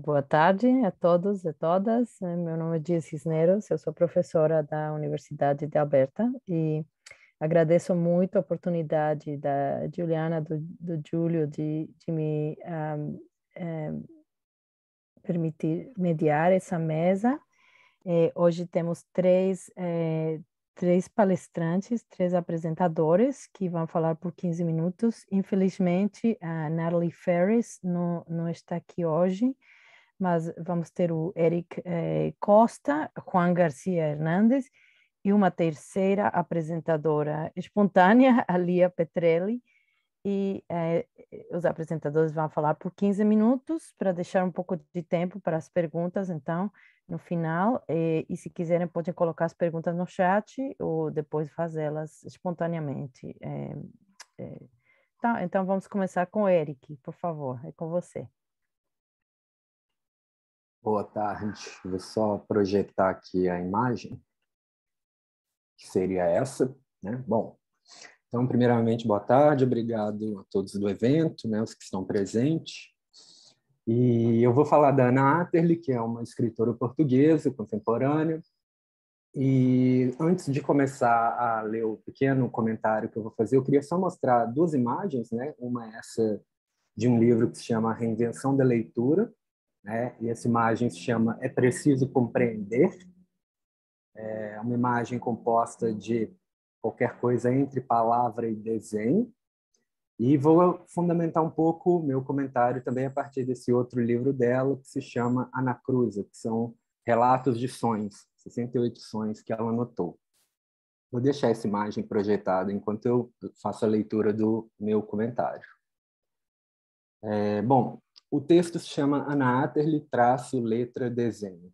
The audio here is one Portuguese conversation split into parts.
Boa tarde a todos e todas. Meu nome é Gia Cisneros, eu sou professora da Universidade de Alberta e agradeço muito a oportunidade da Juliana, do Júlio, de me permitir mediar essa mesa. Hoje temos três palestrantes, três apresentadores que vão falar por 15 minutos. Infelizmente, a Natalie Ferris não está aqui hoje, mas vamos ter o Eric Costa, Juan Garcia Hernández e uma terceira apresentadora espontânea, a Lia Petrelli. E os apresentadores vão falar por 15 minutos para deixar um pouco de tempo para as perguntas, então, no final. E se quiserem, podem colocar as perguntas no chat ou depois fazê-las espontaneamente. Tá, então, vamos começar com o Eric, por favor, é com você. Boa tarde. Vou só projetar aqui a imagem, que seria essa, né? Bom, então, primeiramente, boa tarde, obrigado a todos do evento, né, os que estão presentes. E eu vou falar da Ana Atterley, que é uma escritora portuguesa contemporânea. E antes de começar a ler o pequeno comentário que eu vou fazer, eu queria só mostrar duas imagens, né? Uma é essa de um livro que se chama Reinvenção da Leitura, né? E essa imagem se chama É Preciso Compreender. É uma imagem composta de qualquer coisa entre palavra e desenho. E vou fundamentar um pouco o meu comentário também a partir desse outro livro dela, que se chama Anacruza, que são relatos de sonhos, 68 sonhos que ela anotou. Vou deixar essa imagem projetada enquanto eu faço a leitura do meu comentário. Bom, o texto se chama Ana Atterley, traço, letra, desenho.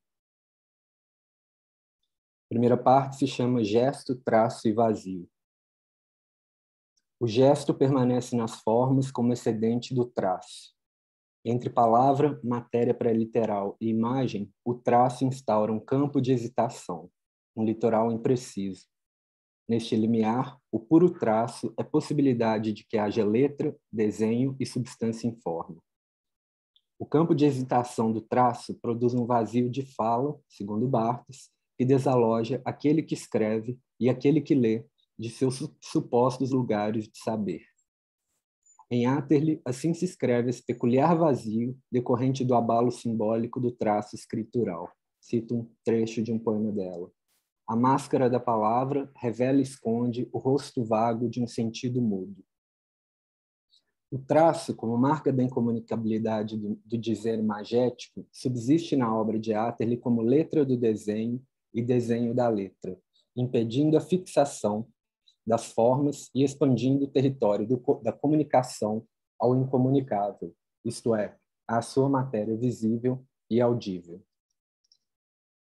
A primeira parte se chama gesto, traço e vazio. O gesto permanece nas formas como excedente do traço. Entre palavra, matéria pré-literal e imagem, o traço instaura um campo de hesitação, um litoral impreciso. Neste limiar, o puro traço é possibilidade de que haja letra, desenho e substância informe. O campo de hesitação do traço produz um vazio de fala, segundo Barthes, que desaloja aquele que escreve e aquele que lê de seus supostos lugares de saber. Em Atterley, assim se escreve esse peculiar vazio decorrente do abalo simbólico do traço escritural. Cito um trecho de um poema dela. A máscara da palavra revela e esconde o rosto vago de um sentido mudo. O traço, como marca da incomunicabilidade do dizer magético, subsiste na obra de Atterley como letra do desenho e desenho da letra, impedindo a fixação das formas e expandindo o território da comunicação ao incomunicável, isto é, à sua matéria visível e audível.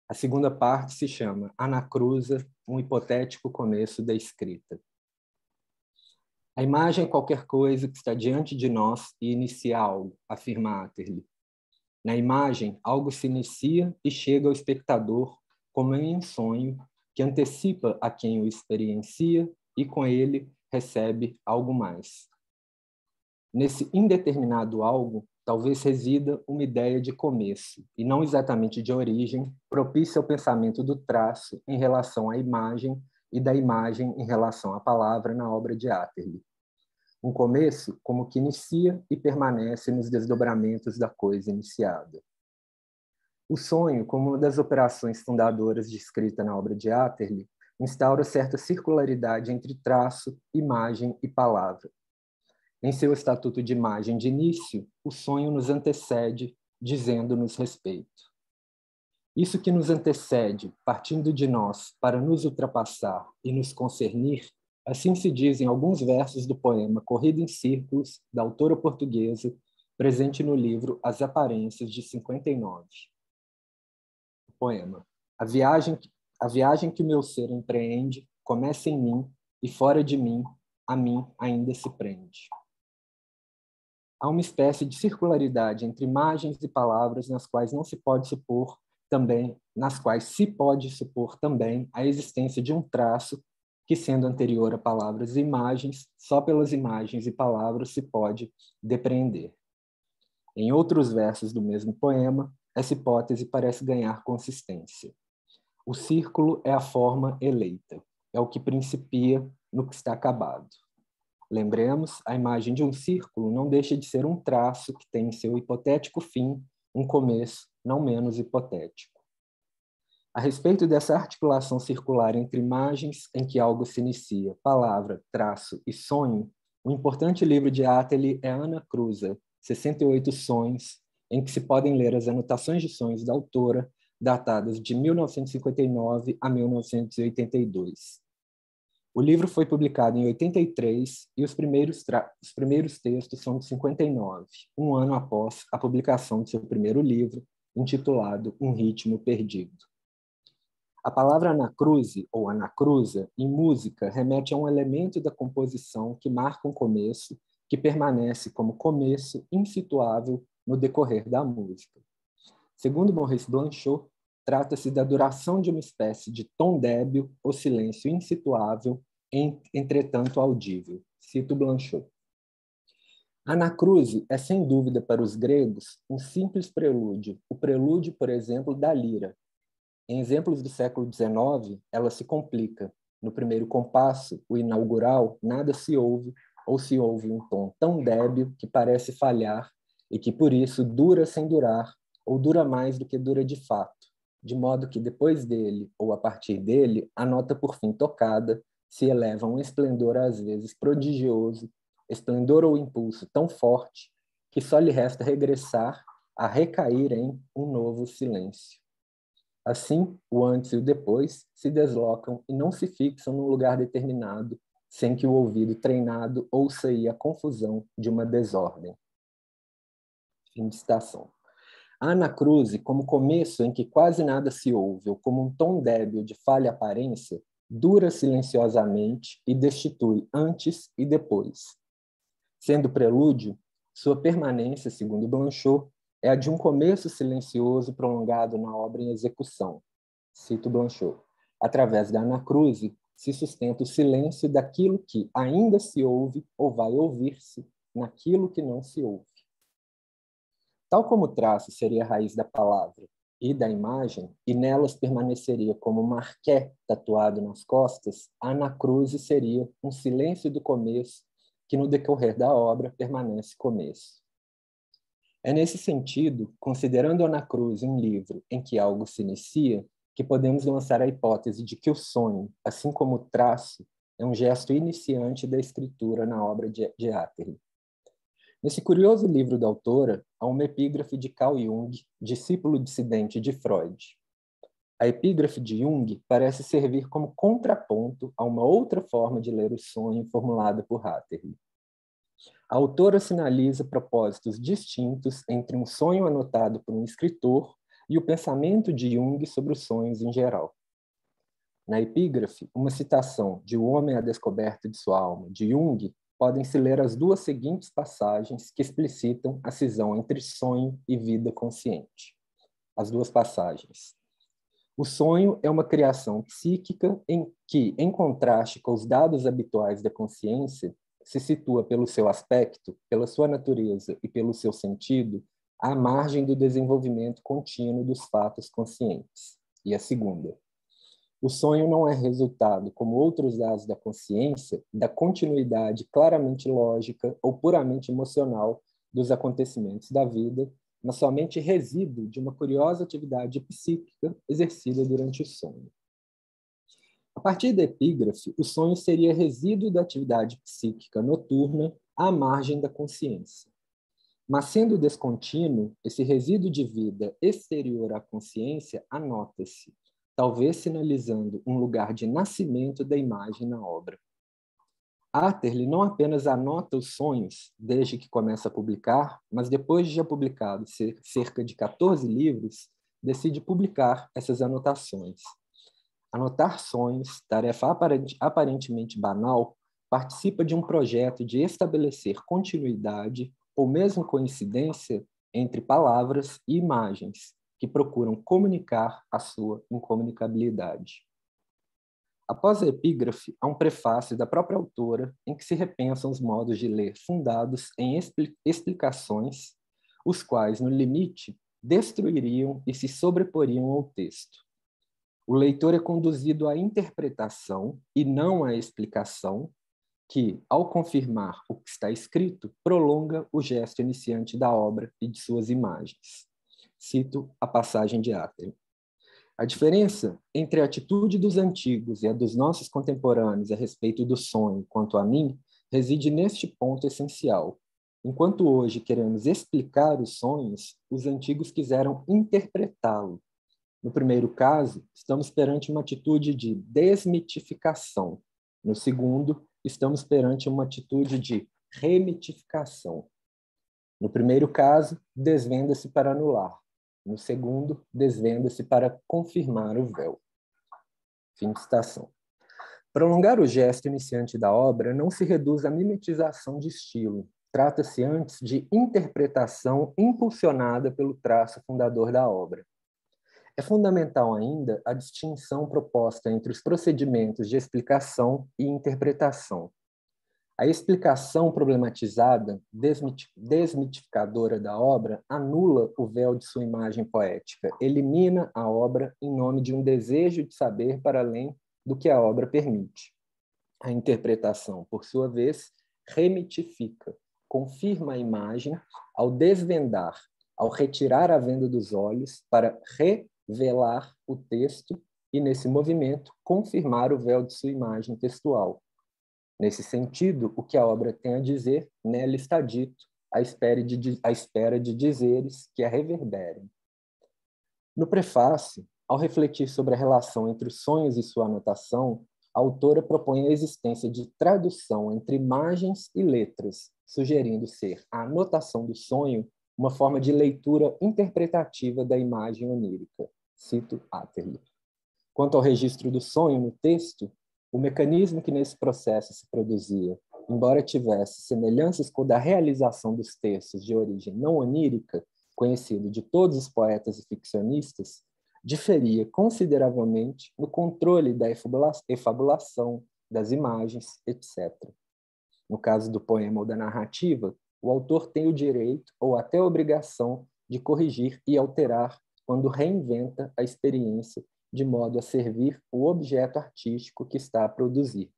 A segunda parte se chama Anacruza, um hipotético começo da escrita. A imagem é qualquer coisa que está diante de nós e inicia algo, afirma Atterley. Na imagem, algo se inicia e chega ao espectador como em um sonho que antecipa a quem o experiencia e com ele recebe algo mais. Nesse indeterminado algo, talvez resida uma ideia de começo, e não exatamente de origem, propícia ao pensamento do traço em relação à imagem e da imagem em relação à palavra na obra de Atterley. Um começo como que inicia e permanece nos desdobramentos da coisa iniciada. O sonho, como uma das operações fundadoras de escrita na obra de Atterley, instaura certa circularidade entre traço, imagem e palavra. Em seu estatuto de imagem de início, o sonho nos antecede, dizendo-nos respeito. Isso que nos antecede, partindo de nós para nos ultrapassar e nos concernir, assim se diz em alguns versos do poema Corrida em Círculos, da autora portuguesa, presente no livro As Aparências, de 59. O poema. A viagem que o meu ser empreende começa em mim e fora de mim, a mim ainda se prende. Há uma espécie de circularidade entre imagens e palavras nas quais se pode supor também a existência de um traço que, sendo anterior a palavras e imagens, só pelas imagens e palavras se pode depreender. Em outros versos do mesmo poema, essa hipótese parece ganhar consistência. O círculo é a forma eleita, é o que principia no que está acabado. Lembremos, a imagem de um círculo não deixa de ser um traço que tem em seu hipotético fim um começo não menos hipotético. A respeito dessa articulação circular entre imagens em que algo se inicia, palavra, traço e sonho, um importante livro de Atterley é Anacruza, 68 Sonhos, em que se podem ler as anotações de sonhos da autora, datadas de 1959 a 1982. O livro foi publicado em 83 e os primeiros textos são de 59, um ano após a publicação de seu primeiro livro, intitulado Um Ritmo Perdido. A palavra anacruse, ou anacruza, em música, remete a um elemento da composição que marca um começo, que permanece como começo insituável no decorrer da música. Segundo Maurice Blanchot, trata-se da duração de uma espécie de tom débil ou silêncio insituável, entretanto audível. Cito Blanchot. Anacruse é, sem dúvida, para os gregos, um simples prelúdio, o prelúdio, por exemplo, da lira. Em exemplos do século XIX, ela se complica. No primeiro compasso, o inaugural, nada se ouve, ou se ouve um tom tão débil que parece falhar e que, por isso, dura sem durar, ou dura mais do que dura de fato, de modo que, depois dele, ou a partir dele, a nota por fim tocada se eleva a um esplendor às vezes prodigioso, esplendor ou impulso tão forte que só lhe resta regressar a recair em um novo silêncio. Assim, o antes e o depois se deslocam e não se fixam num lugar determinado, sem que o ouvido treinado ouça aí a confusão de uma desordem. Fim de citação. A anacruse, como começo em que quase nada se ouve, ou como um tom débil de falha aparência, dura silenciosamente e destitui antes e depois. Sendo prelúdio, sua permanência, segundo Blanchot, é a de um começo silencioso prolongado na obra em execução. Cito Blanchot. Através da anacruse, se sustenta o silêncio daquilo que ainda se ouve ou vai ouvir-se naquilo que não se ouve. Tal como o traço seria a raiz da palavra e da imagem, e nelas permaneceria como marqué tatuado nas costas, a anacruse seria um silêncio do começo que no decorrer da obra permanece começo. É nesse sentido, considerando a anacruse um livro em que algo se inicia, que podemos lançar a hipótese de que o sonho, assim como o traço, é um gesto iniciante da escritura na obra de Atterley. Nesse curioso livro da autora, há uma epígrafe de Carl Jung, discípulo dissidente de Freud. A epígrafe de Jung parece servir como contraponto a uma outra forma de ler o sonho formulada por Atterley. A autora sinaliza propósitos distintos entre um sonho anotado por um escritor e o pensamento de Jung sobre os sonhos em geral. Na epígrafe, uma citação de O Homem à Descoberta de Sua Alma, de Jung, podem-se ler as duas seguintes passagens que explicitam a cisão entre sonho e vida consciente. As duas passagens. O sonho é uma criação psíquica em que, em contraste com os dados habituais da consciência, se situa pelo seu aspecto, pela sua natureza e pelo seu sentido, à margem do desenvolvimento contínuo dos fatos conscientes. E a segunda. O sonho não é resultado, como outros dados da consciência, da continuidade claramente lógica ou puramente emocional dos acontecimentos da vida, mas somente resíduo de uma curiosa atividade psíquica exercida durante o sonho. A partir da epígrafe, o sonho seria resíduo da atividade psíquica noturna à margem da consciência. Mas, sendo descontínuo, esse resíduo de vida exterior à consciência anota-se, talvez sinalizando um lugar de nascimento da imagem na obra. Atterley não apenas anota os sonhos desde que começa a publicar, mas depois de já publicado cerca de 14 livros, decide publicar essas anotações. Anotar sonhos, tarefa aparentemente banal, participa de um projeto de estabelecer continuidade ou mesmo coincidência entre palavras e imagens, que procuram comunicar a sua incomunicabilidade. Após a epígrafe, há um prefácio da própria autora em que se repensam os modos de ler fundados em explicações, os quais, no limite, destruiriam e se sobreporiam ao texto. O leitor é conduzido à interpretação e não à explicação, que, ao confirmar o que está escrito, prolonga o gesto iniciante da obra e de suas imagens. Cito a passagem de Atterley. A diferença entre a atitude dos antigos e a dos nossos contemporâneos a respeito do sonho, quanto a mim, reside neste ponto essencial. Enquanto hoje queremos explicar os sonhos, os antigos quiseram interpretá-lo. No primeiro caso, estamos perante uma atitude de desmitificação. No segundo, estamos perante uma atitude de remitificação. No primeiro caso, desvenda-se para anular. No segundo, desvenda-se para confirmar o véu. Fim de citação. Prolongar o gesto iniciante da obra não se reduz à mimetização de estilo. Trata-se antes de interpretação impulsionada pelo traço fundador da obra. É fundamental ainda a distinção proposta entre os procedimentos de explicação e interpretação. A explicação problematizada, desmitificadora da obra, anula o véu de sua imagem poética, elimina a obra em nome de um desejo de saber para além do que a obra permite. A interpretação, por sua vez, remitifica, confirma a imagem ao desvendar, ao retirar a venda dos olhos para revelar o texto e, nesse movimento, confirmar o véu de sua imagem textual. Nesse sentido, o que a obra tem a dizer, nela está dito, à espera de dizeres que a reverberem. No prefácio, ao refletir sobre a relação entre os sonhos e sua anotação, a autora propõe a existência de tradução entre imagens e letras, sugerindo ser a anotação do sonho uma forma de leitura interpretativa da imagem onírica. Cito Atterley. Quanto ao registro do sonho no texto, o mecanismo que nesse processo se produzia, embora tivesse semelhanças com o da realização dos textos de origem não onírica, conhecido de todos os poetas e ficcionistas, diferia consideravelmente no controle da efabulação, das imagens, etc. No caso do poema ou da narrativa, o autor tem o direito ou até a obrigação de corrigir e alterar quando reinventa a experiência de modo a servir o objeto artístico que está a produzir.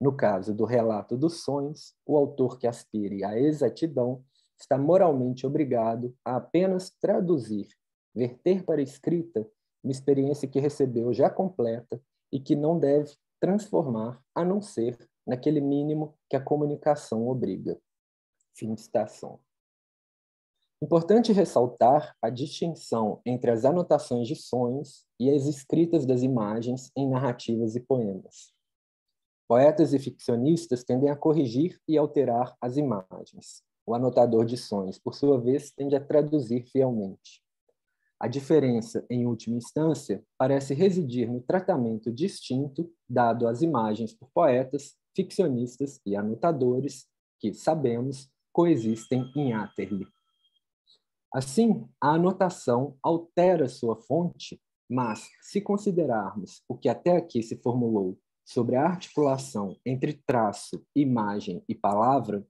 No caso do relato dos sonhos, o autor que aspire à exatidão está moralmente obrigado a apenas traduzir, verter para a escrita uma experiência que recebeu já completa e que não deve transformar, a não ser naquele mínimo que a comunicação obriga. Fim de citação. Importante ressaltar a distinção entre as anotações de sonhos e as escritas das imagens em narrativas e poemas. Poetas e ficcionistas tendem a corrigir e alterar as imagens. O anotador de sonhos, por sua vez, tende a traduzir fielmente. A diferença, em última instância, parece residir no tratamento distinto dado às imagens por poetas, ficcionistas e anotadores que, sabemos, coexistem em Atterley. Assim, a anotação altera sua fonte, mas, se considerarmos o que até aqui se formulou sobre a articulação entre traço, imagem e palavra,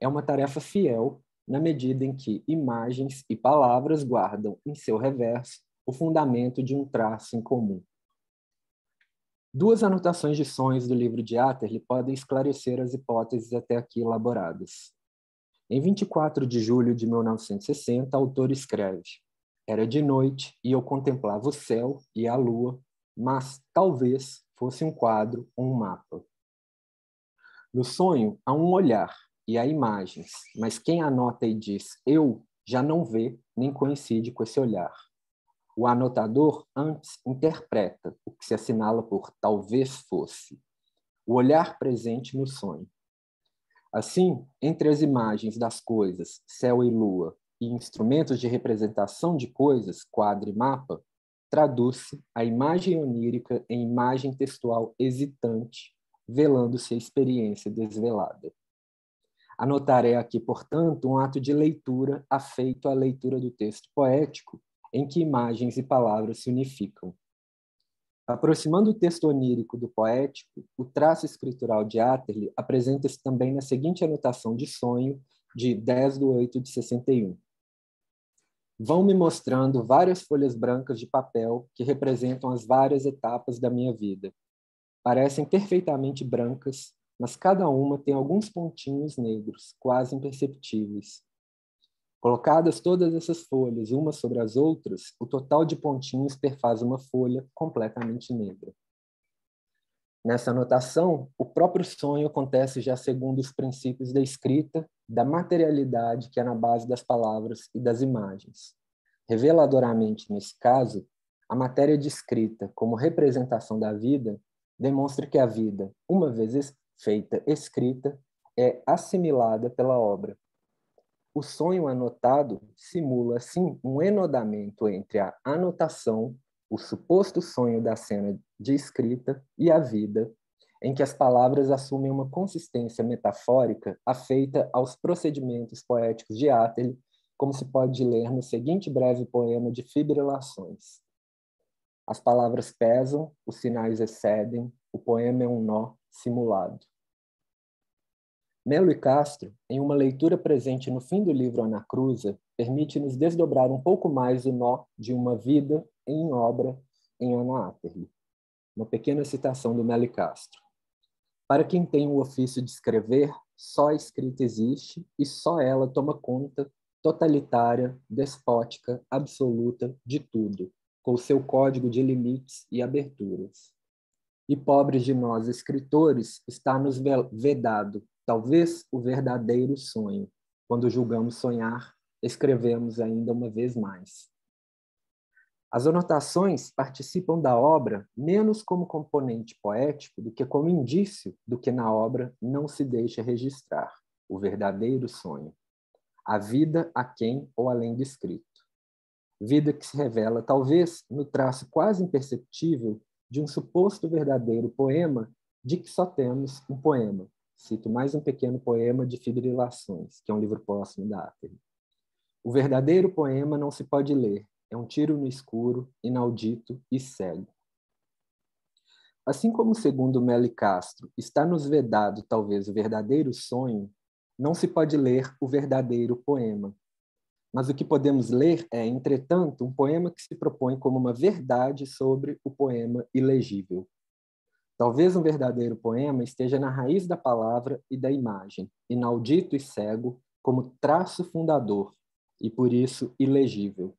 é uma tarefa fiel na medida em que imagens e palavras guardam em seu reverso o fundamento de um traço em comum. Duas anotações de sonhos do livro de Atterley podem esclarecer as hipóteses até aqui elaboradas. Em 24 de julho de 1960, o autor escreve: "Era de noite e eu contemplava o céu e a lua, mas talvez fosse um quadro ou um mapa. No sonho há um olhar e há imagens, mas quem anota e diz eu já não vê nem coincide com esse olhar. O anotador antes interpreta o que se assinala por talvez fosse, o olhar presente no sonho. Assim, entre as imagens das coisas, céu e lua, e instrumentos de representação de coisas, quadro e mapa, traduz-se a imagem onírica em imagem textual hesitante, velando-se a experiência desvelada. Anotar é aqui, portanto, um ato de leitura afeito à leitura do texto poético, em que imagens e palavras se unificam. Aproximando o texto onírico do poético, o traço escritural de Atterley apresenta-se também na seguinte anotação de sonho de 10/8/61. vão me mostrando várias folhas brancas de papel que representam as várias etapas da minha vida. Parecem perfeitamente brancas, mas cada uma tem alguns pontinhos negros, quase imperceptíveis. Colocadas todas essas folhas umas sobre as outras, o total de pontinhos perfaz uma folha completamente negra. Nessa anotação, o próprio sonho acontece já segundo os princípios da escrita, da materialidade que é na base das palavras e das imagens. Reveladoramente, nesse caso, a matéria descrita como representação da vida demonstra que a vida, uma vez feita escrita, é assimilada pela obra. O sonho anotado simula, assim, um enodamento entre a anotação, o suposto sonho da cena de escrita, e a vida, em que as palavras assumem uma consistência metafórica afeita aos procedimentos poéticos de Atterley, como se pode ler no seguinte breve poema de Fibrilações. As palavras pesam, os sinais excedem, o poema é um nó simulado. Melo e Castro, em uma leitura presente no fim do livro Anacruza, permite-nos desdobrar um pouco mais o nó de uma vida em obra em Ana Atterley. Uma pequena citação do Melo e Castro. Para quem tem o ofício de escrever, só a escrita existe e só ela toma conta totalitária, despótica, absoluta de tudo, com seu código de limites e aberturas. E pobres de nós escritores, está-nos vedado, talvez, o verdadeiro sonho. Quando julgamos sonhar, escrevemos ainda uma vez mais. As anotações participam da obra menos como componente poético do que como indício do que na obra não se deixa registrar, o verdadeiro sonho. A vida aquém ou além do escrito. Vida que se revela, talvez, no traço quase imperceptível de um suposto verdadeiro poema de que só temos um poema. Cito mais um pequeno poema de Fibrilações, que é um livro póstumo da Atterley. O verdadeiro poema não se pode ler, é um tiro no escuro, inaudito e cego. Assim como, segundo Melo e Castro, está-nos vedado talvez o verdadeiro sonho, não se pode ler o verdadeiro poema. Mas o que podemos ler é, entretanto, um poema que se propõe como uma verdade sobre o poema ilegível. Talvez um verdadeiro poema esteja na raiz da palavra e da imagem, inaudito e cego, como traço fundador, e por isso ilegível.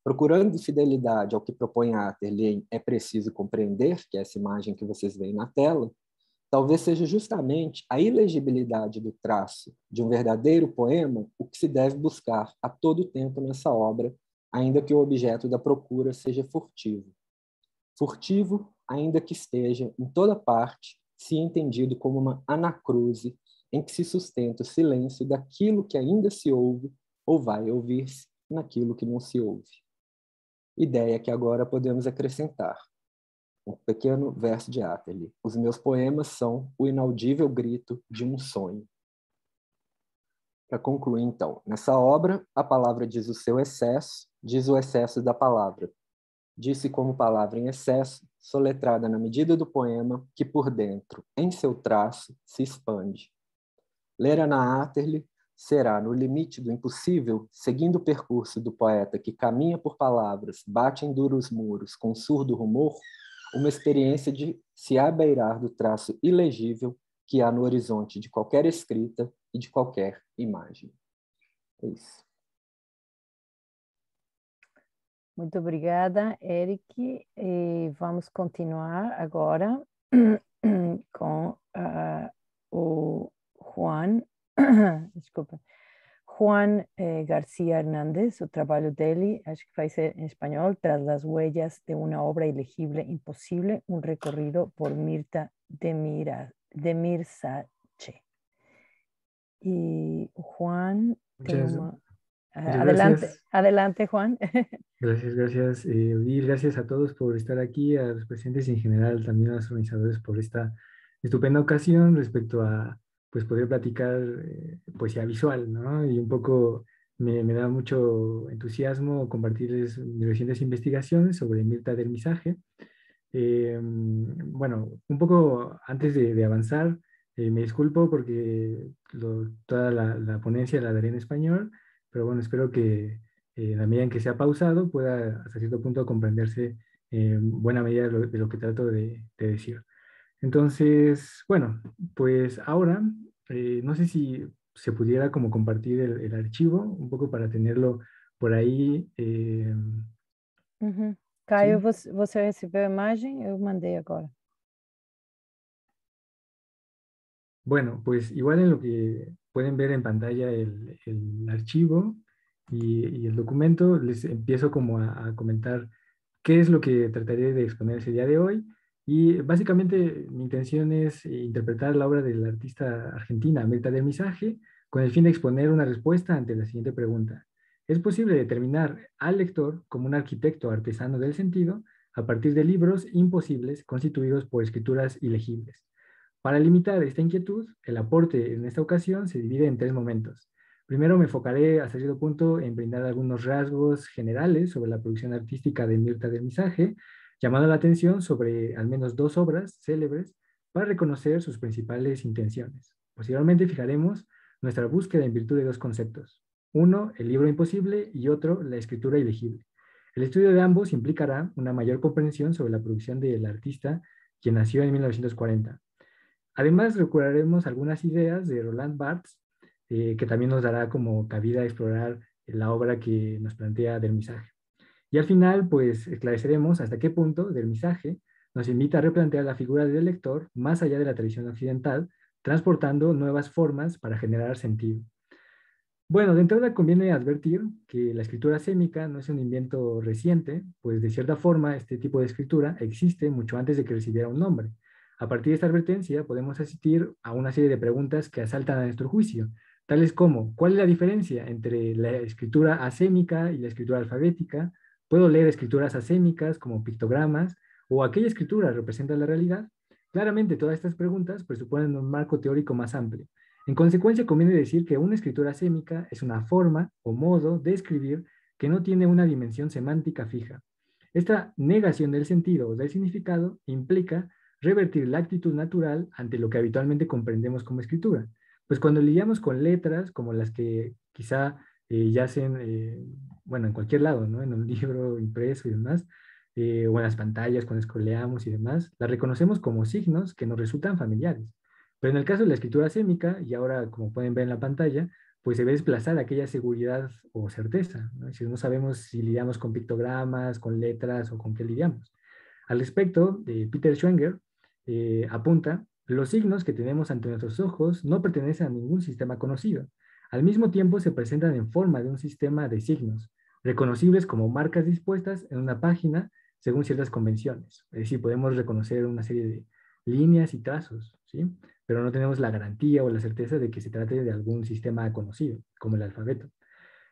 Procurando fidelidade ao que propõe Atterley, é preciso compreender, que é essa imagem que vocês veem na tela, talvez seja justamente a ilegibilidade do traço de um verdadeiro poema o que se deve buscar a todo tempo nessa obra, ainda que o objeto da procura seja furtivo. Furtivo, ainda que esteja em toda parte, se entendido como uma anacruse em que se sustenta o silêncio daquilo que ainda se ouve ou vai ouvir-se naquilo que não se ouve. Ideia que agora podemos acrescentar. Um pequeno verso de Atterley. Os meus poemas são o inaudível grito de um sonho. Para concluir, então, nessa obra, a palavra diz o seu excesso, diz o excesso da palavra. Disse como palavra em excesso, soletrada na medida do poema, que por dentro, em seu traço, se expande. Ler Ana Atterley será, no limite do impossível, seguindo o percurso do poeta que caminha por palavras, bate em duros muros com surdo rumor, uma experiência de se abeirar do traço ilegível que há no horizonte de qualquer escrita e de qualquer imagem. É isso. Muito obrigada, Eric. E vamos continuar agora com o Juan, desculpa, Juan García Hernández, o trabalho dele, acho que vai ser em espanhol, Tras las huellas de una obra ilegible imposible, un recorrido por Mirta de Mirsace. Y Juan, Muchas adelante, gracias. adelante, Juan. Gracias, Odil. Gracias a todos por estar aquí, a los presentes y en general también a los organizadores por esta estupenda ocasión respecto a pues, poder platicar poesía visual, ¿no? Y un poco me da mucho entusiasmo compartirles mis recientes investigaciones sobre Mirta del Misaje. Bueno, un poco antes de avanzar, me disculpo porque toda la ponencia la daré en español, pero bueno, espero que en la medida en que sea pausado, pueda hasta cierto punto comprenderse en buena medida de lo que trato de decir. Entonces, bueno, pues ahora, no sé si se pudiera como compartir el archivo, un poco para tenerlo por ahí. Uhum. Caio, ¿Sí? você recebeu a imagem? Eu mandei agora. Bueno, pues igual en lo que pueden ver en pantalla el archivo y el documento, les empiezo como a comentar qué es lo que trataré de exponer ese día de hoy. Y básicamente mi intención es interpretar la obra del artista argentina Mirta del Misaje con el fin de exponer una respuesta ante la siguiente pregunta. ¿Es posible determinar al lector como un arquitecto artesano del sentido a partir de libros imposibles constituidos por escrituras ilegibles? Para limitar esta inquietud, el aporte en esta ocasión se divide en tres momentos. Primero me enfocaré hasta cierto punto en brindar algunos rasgos generales sobre la producción artística de Mirta del Misaje, llamando la atención sobre al menos dos obras célebres para reconocer sus principales intenciones. Posteriormente fijaremos nuestra búsqueda en virtud de dos conceptos. Uno, el libro imposible y otro, la escritura ilegible. El estudio de ambos implicará una mayor comprensión sobre la producción del artista, quien nació en 1940. Además, recuperaremos algunas ideas de Roland Barthes, que también nos dará como cabida a explorar la obra que nos plantea Del Misaje. Y al final, pues esclareceremos hasta qué punto Del Misaje nos invita a replantear la figura del lector más allá de la tradición occidental, transportando nuevas formas para generar sentido. Bueno, de entrada conviene advertir que la escritura sémica no es un invento reciente, pues de cierta forma este tipo de escritura existe mucho antes de que recibiera un nombre. A partir de esta advertencia podemos asistir a una serie de preguntas que asaltan a nuestro juicio, tales como, ¿cuál es la diferencia entre la escritura asémica y la escritura alfabética? ¿Puedo leer escrituras asémicas como pictogramas? ¿O aquella escritura representa la realidad? Claramente todas estas preguntas presuponen un marco teórico más amplio. En consecuencia, conviene decir que una escritura sémica es una forma o modo de escribir que no tiene una dimensión semántica fija. Esta negación del sentido o del significado implica revertir la actitud natural ante lo que habitualmente comprendemos como escritura. Pues cuando lidiamos con letras como las que quizá yacen, bueno, en cualquier lado, ¿no? En un libro impreso y demás, o en las pantallas cuando scrolleamos y demás, las reconocemos como signos que nos resultan familiares. Pero en el caso de la escritura sémica, y ahora como pueden ver en la pantalla, pues se ve desplazada aquella seguridad o certeza, ¿no? Si no sabemos si lidiamos con pictogramas, con letras o con qué lidiamos. Al respecto, Peter Schwenger apunta, los signos que tenemos ante nuestros ojos no pertenecen a ningún sistema conocido. Al mismo tiempo se presentan en forma de un sistema de signos, reconocibles como marcas dispuestas en una página según ciertas convenciones. Es decir, podemos reconocer una serie de líneas y trazos, ¿sí? Pero no tenemos la garantía o la certeza de que se trate de algún sistema conocido, como el alfabeto.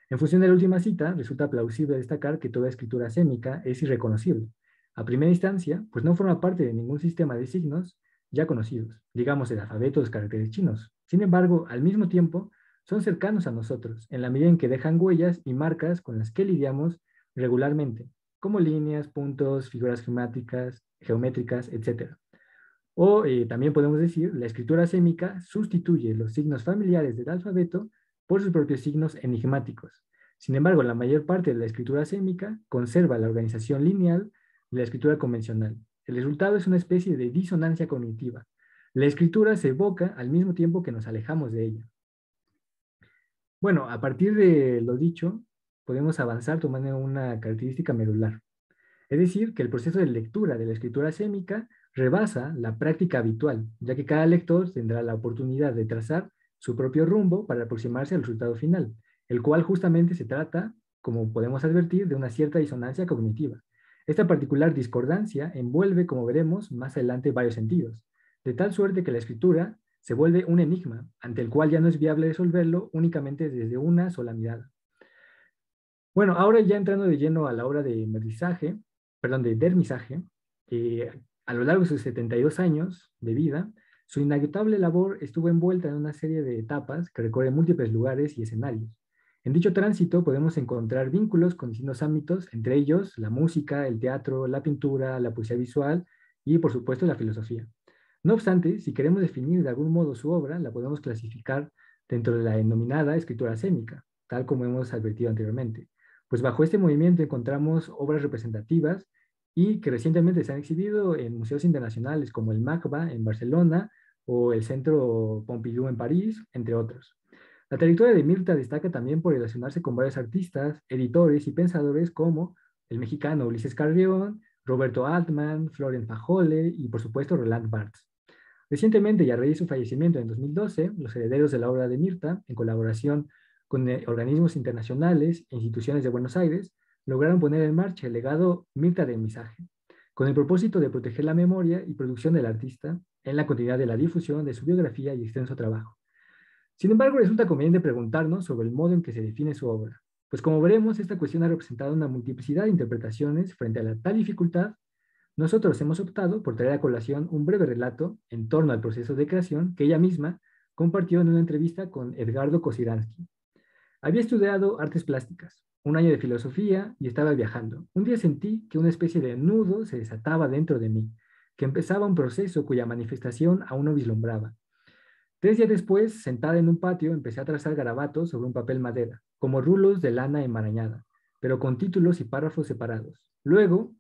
En función de la última cita, resulta plausible destacar que toda escritura sémica es irreconocible. A primera instancia, pues no forma parte de ningún sistema de signos ya conocidos, digamos el alfabeto o los caracteres chinos. Sin embargo, al mismo tiempo, son cercanos a nosotros, en la medida en que dejan huellas y marcas con las que lidiamos regularmente, como líneas, puntos, figuras geométricas, etc. O también podemos decir, la escritura sémica sustituye los signos familiares del alfabeto por sus propios signos enigmáticos. Sin embargo, la mayor parte de la escritura sémica conserva la organización lineal de la escritura convencional. El resultado es una especie de disonancia cognitiva. La escritura se evoca al mismo tiempo que nos alejamos de ella. Bueno, a partir de lo dicho, podemos avanzar tomando una característica medular. Es decir, que el proceso de lectura de la escritura sémica rebasa la práctica habitual, ya que cada lector tendrá la oportunidad de trazar su propio rumbo para aproximarse al resultado final, el cual justamente se trata, como podemos advertir, de una cierta disonancia cognitiva. Esta particular discordancia envuelve, como veremos más adelante, varios sentidos, de tal suerte que la escritura se vuelve un enigma, ante el cual ya no es viable resolverlo únicamente desde una sola mirada. Bueno, ahora ya entrando de lleno a la obra de Dermisaje, a lo largo de sus 72 años de vida, su inagotable labor estuvo envuelta en una serie de etapas que recorren múltiples lugares y escenarios. En dicho tránsito podemos encontrar vínculos con distintos ámbitos, entre ellos la música, el teatro, la pintura, la poesía visual y, por supuesto, la filosofía. No obstante, si queremos definir de algún modo su obra, la podemos clasificar dentro de la denominada escritura sémica, tal como hemos advertido anteriormente. Pues bajo este movimiento encontramos obras representativas y que recientemente se han exhibido en museos internacionales como el MACBA en Barcelona o el Centro Pompidou en París, entre otros. La trayectoria de Mirta destaca también por relacionarse con varios artistas, editores y pensadores como el mexicano Ulises Carrión, Roberto Altman, Florent Pajole y por supuesto Roland Barthes. Recientemente, y a raíz de su fallecimiento en 2012, los herederos de la obra de Mirta, en colaboración con organismos internacionales e instituciones de Buenos Aires, lograron poner en marcha el legado Mirta de Misaje, con el propósito de proteger la memoria y producción del artista en la continuidad de la difusión de su biografía y extenso trabajo. Sin embargo, resulta conveniente preguntarnos sobre el modo en que se define su obra, pues como veremos, esta cuestión ha representado una multiplicidad de interpretaciones frente a la tal dificultad. Nosotros hemos optado por traer a colación un breve relato en torno al proceso de creación que ella misma compartió en una entrevista con Edgardo Kosiransky. Había estudiado artes plásticas, un año de filosofía y estaba viajando. Un día sentí que una especie de nudo se desataba dentro de mí, que empezaba un proceso cuya manifestación aún no vislumbraba. 3 días después, sentada en un patio, empecé a trazar garabatos sobre un papel madera, como rulos de lana enmarañada, pero con títulos y párrafos separados. Luego,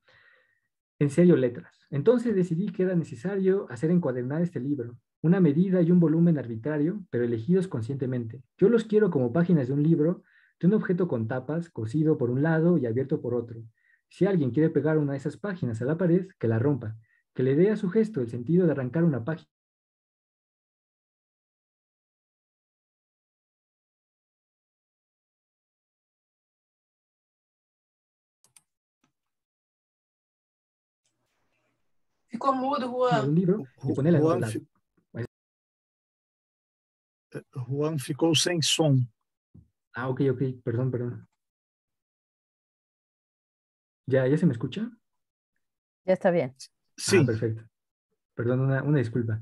en serio, letras. Entonces decidí que era necesario hacer encuadernar este libro, una medida y un volumen arbitrario, pero elegidos conscientemente. Yo los quiero como páginas de un libro, de un objeto con tapas, cosido por un lado y abierto por otro. Si alguien quiere pegar una de esas páginas a la pared, que la rompa, que le dé a su gesto el sentido de arrancar una página. Ficou mudo, De Juan. un libro y ponerla en otro lado. Juan ficou sem som. Ah, ok, perdón. ¿Ya se me escucha? Ya está bien. Sí. Ah, perfecto. Perdón, una disculpa.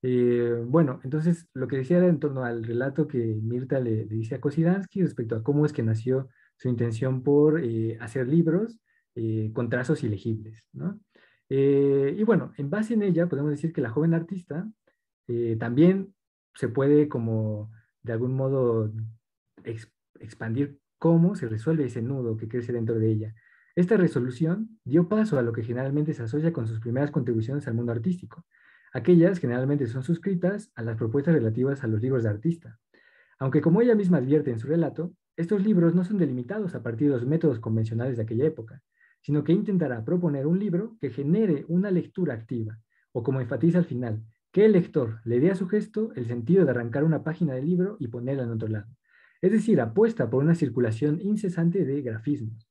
Bueno, entonces lo que decía era en torno al relato que Mirta le dice a Kosiransky respecto a cómo es que nació su intención por hacer libros con trazos ilegibles, ¿no? Y bueno, en base en ella podemos decir que la joven artista también se puede como de algún modo expandir cómo se resuelve ese nudo que crece dentro de ella. Esta resolución dio paso a lo que generalmente se asocia con sus primeras contribuciones al mundo artístico. Aquellas generalmente son suscritas a las propuestas relativas a los libros de artista. Aunque como ella misma advierte en su relato, estos libros no son delimitados a partir de los métodos convencionales de aquella época, sino que intentará proponer un libro que genere una lectura activa, o como enfatiza al final, que el lector le dé a su gesto el sentido de arrancar una página del libro y ponerla en otro lado. Es decir, apuesta por una circulación incesante de grafismos.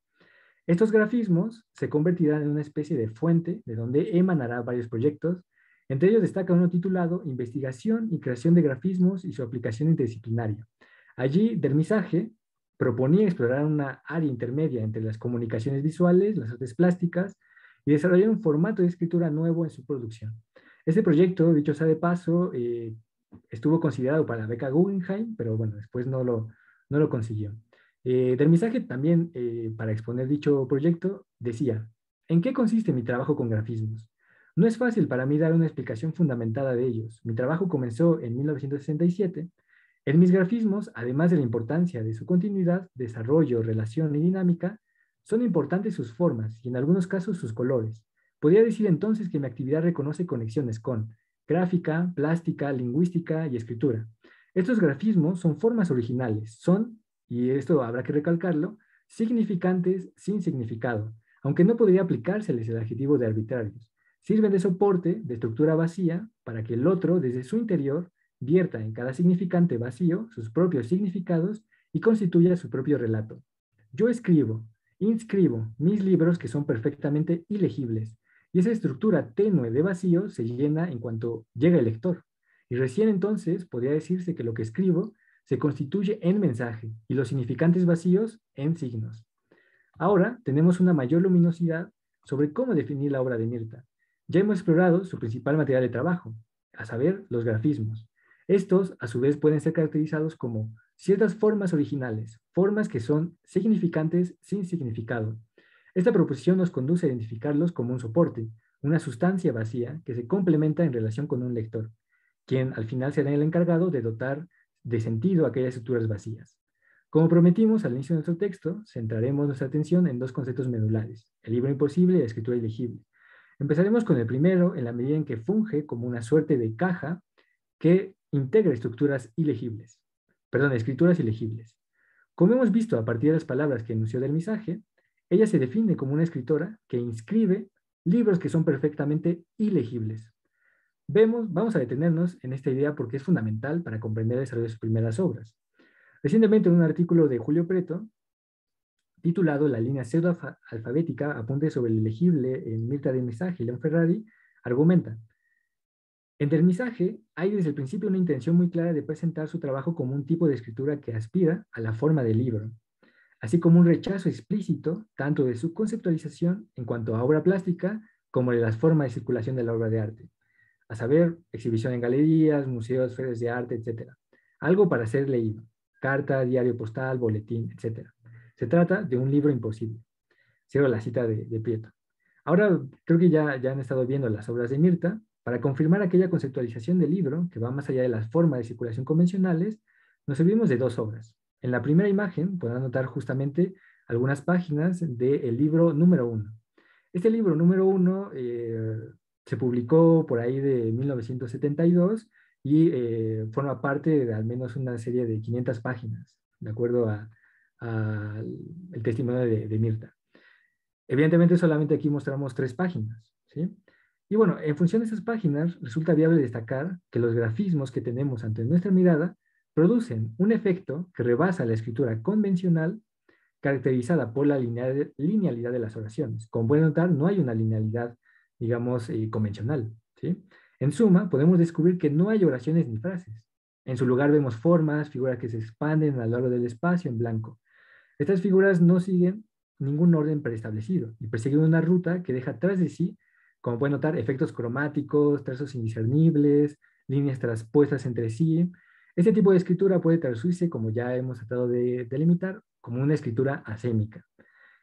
Estos grafismos se convertirán en una especie de fuente de donde emanará varios proyectos. Entre ellos destaca uno titulado Investigación y creación de grafismos y su aplicación interdisciplinaria. Allí, Dermisaje proponía explorar una área intermedia entre las comunicaciones visuales, las artes plásticas y desarrollar un formato de escritura nuevo en su producción. Este proyecto, dicho sea de paso, estuvo considerado para la beca Guggenheim, pero bueno, después no lo consiguió. Dermisaje también, para exponer dicho proyecto, decía: ¿en qué consiste mi trabajo con grafismos? No es fácil para mí dar una explicación fundamentada de ellos. Mi trabajo comenzó en 1967. En mis grafismos, además de la importancia de su continuidad, desarrollo, relación y dinámica, son importantes sus formas y en algunos casos sus colores. Podría decir entonces que mi actividad reconoce conexiones con gráfica, plástica, lingüística y escritura. Estos grafismos son formas originales, son, y esto habrá que recalcarlo, significantes sin significado, aunque no podría aplicárseles el adjetivo de arbitrarios. Sirven de soporte, de estructura vacía, para que el otro, desde su interior, vierta en cada significante vacío sus propios significados y constituya su propio relato. Yo escribo, inscribo mis libros que son perfectamente ilegibles, y esa estructura tenue de vacío se llena en cuanto llega el lector. Y recién entonces podría decirse que lo que escribo se constituye en mensaje y los significantes vacíos en signos. Ahora tenemos una mayor luminosidad sobre cómo definir la obra de Mirta. Ya hemos explorado su principal material de trabajo, a saber, los grafismos. Estos, a su vez, pueden ser caracterizados como ciertas formas originales, formas que son significantes sin significado. Esta proposición nos conduce a identificarlos como un soporte, una sustancia vacía que se complementa en relación con un lector, quien al final será el encargado de dotar de sentido a aquellas estructuras vacías. Como prometimos al inicio de nuestro texto, centraremos nuestra atención en dos conceptos medulares, el libro imposible y la escritura ilegible. Empezaremos con el primero en la medida en que funge como una suerte de caja que integra escrituras ilegibles. Como hemos visto a partir de las palabras que enunció del mensaje, ella se define como una escritora que inscribe libros que son perfectamente ilegibles. Vamos a detenernos en esta idea porque es fundamental para comprender el desarrollo de sus primeras obras. Recientemente, en un artículo de Julio Preto, titulado La línea pseudoalfabética, apunte sobre el ilegible en Mirta de Misaje y León Ferrari, argumenta: en Del Misaje hay desde el principio una intención muy clara de presentar su trabajo como un tipo de escritura que aspira a la forma del libro, así como un rechazo explícito tanto de su conceptualización en cuanto a obra plástica como de las formas de circulación de la obra de arte, a saber, exhibición en galerías, museos, ferias de arte, etc. Algo para ser leído, carta, diario postal, boletín, etc. Se trata de un libro imposible. Cierro la cita de Prieto. Ahora creo que ya han estado viendo las obras de Mirta. Para confirmar aquella conceptualización del libro, que va más allá de las formas de circulación convencionales, nos servimos de dos obras. En la primera imagen podrán notar justamente algunas páginas del libro número 1. Este libro número 1 se publicó por ahí de 1972 y forma parte de al menos una serie de 500 páginas, de acuerdo al testimonio de Mirta. Evidentemente solamente aquí mostramos 3 páginas, ¿sí? Y bueno, en función de esas páginas, resulta viable destacar que los grafismos que tenemos ante nuestra mirada producen un efecto que rebasa la escritura convencional caracterizada por la linealidad de las oraciones. Como pueden notar, no hay una linealidad, digamos, convencional, ¿sí? En suma, podemos descubrir que no hay oraciones ni frases. En su lugar vemos formas, figuras que se expanden a lo largo del espacio en blanco. Estas figuras no siguen ningún orden preestablecido y persiguen una ruta que deja tras de sí, como pueden notar, efectos cromáticos, trazos indiscernibles, líneas traspuestas entre sí. Este tipo de escritura puede traducirse, como ya hemos tratado de delimitar, como una escritura asémica,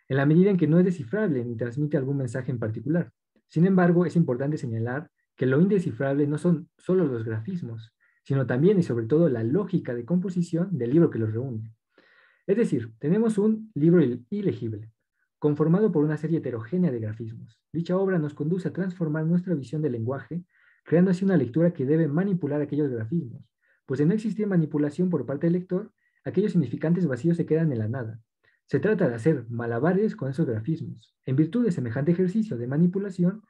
en la medida en que no es descifrable ni transmite algún mensaje en particular. Sin embargo, es importante señalar que lo indescifrable no son solo los grafismos, sino también y sobre todo la lógica de composición del libro que los reúne. Es decir, tenemos un libro ilegible, conformado por una serie heterogénea de grafismos. Dicha obra nos conduce a transformar nuestra visión del lenguaje, creando así una lectura que debe manipular aquellos grafismos, pues de no existir manipulación por parte del lector, aquellos significantes vacíos se quedan en la nada. Se trata de hacer malabares con esos grafismos. En virtud de semejante ejercicio de manipulación,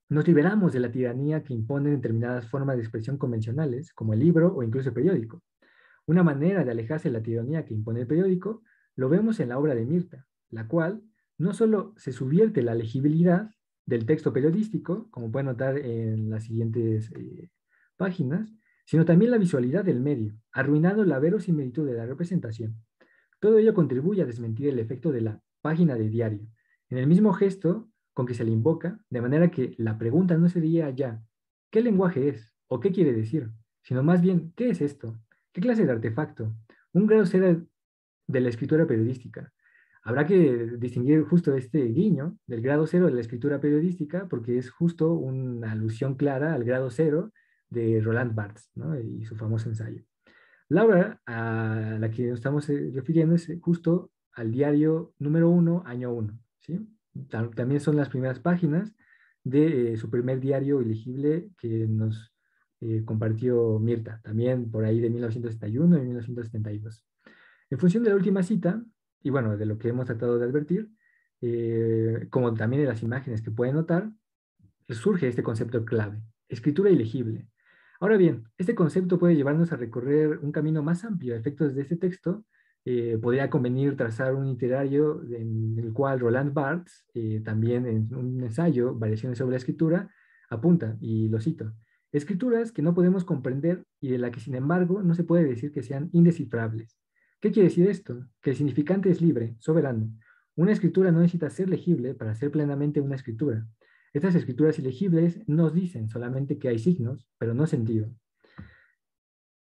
nos liberamos de la tiranía que imponen determinadas formas de expresión convencionales, como el libro o incluso el periódico. Una manera de alejarse de la tiranía que impone el periódico lo vemos en la obra de Mirta, la cual no solo se subvierte la legibilidad del texto periodístico, como pueden notar en las siguientes páginas, sino también la visualidad del medio, arruinando la verosimilitud de la representación. Todo ello contribuye a desmentir el efecto de la página de diario, en el mismo gesto con que se le invoca, de manera que la pregunta no sería ya, ¿qué lenguaje es? ¿O qué quiere decir? Sino más bien, ¿qué es esto? ¿Qué clase de artefacto? Un grado cero de la escritura periodística. Habrá que distinguir justo este guiño del grado cero de la escritura periodística porque es justo una alusión clara al grado cero de Roland Barthes, ¿no? Y su famoso ensayo. La obra a la que nos estamos refiriendo es justo al diario número 1, año 1, ¿sí? También son las primeras páginas de su primer diario ilegible que nos compartió Mirta, también por ahí de 1971 y 1972. En función de la última cita, y bueno, de lo que hemos tratado de advertir, como también de las imágenes que pueden notar, surge este concepto clave, escritura ilegible. Ahora bien, este concepto puede llevarnos a recorrer un camino más amplio a efectos de este texto. Podría convenir trazar un itinerario en el cual Roland Barthes, también en un ensayo, Variaciones sobre la escritura, apunta, y lo cito, escrituras que no podemos comprender y de las que sin embargo no se puede decir que sean indescifrables. ¿Qué quiere decir esto? Que el significante es libre, soberano. Una escritura no necesita ser legible para ser plenamente una escritura. Estas escrituras ilegibles nos dicen solamente que hay signos, pero no sentido.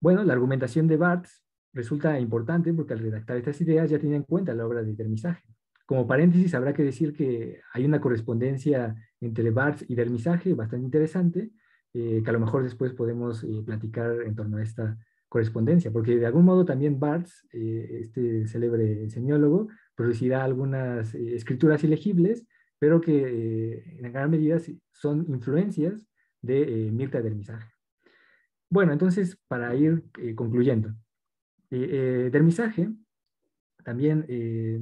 Bueno, la argumentación de Barthes resulta importante porque al redactar estas ideas ya tiene en cuenta la obra de Dermisaje. Como paréntesis, habrá que decir que hay una correspondencia entre Barthes y Dermisaje bastante interesante, que a lo mejor después podemos platicar en torno a esta correspondencia, porque de algún modo también Barthes, este célebre semiólogo, producirá algunas escrituras ilegibles, pero que en gran medida son influencias de Mirta del Misaje. Bueno, entonces, para ir concluyendo, del Misaje también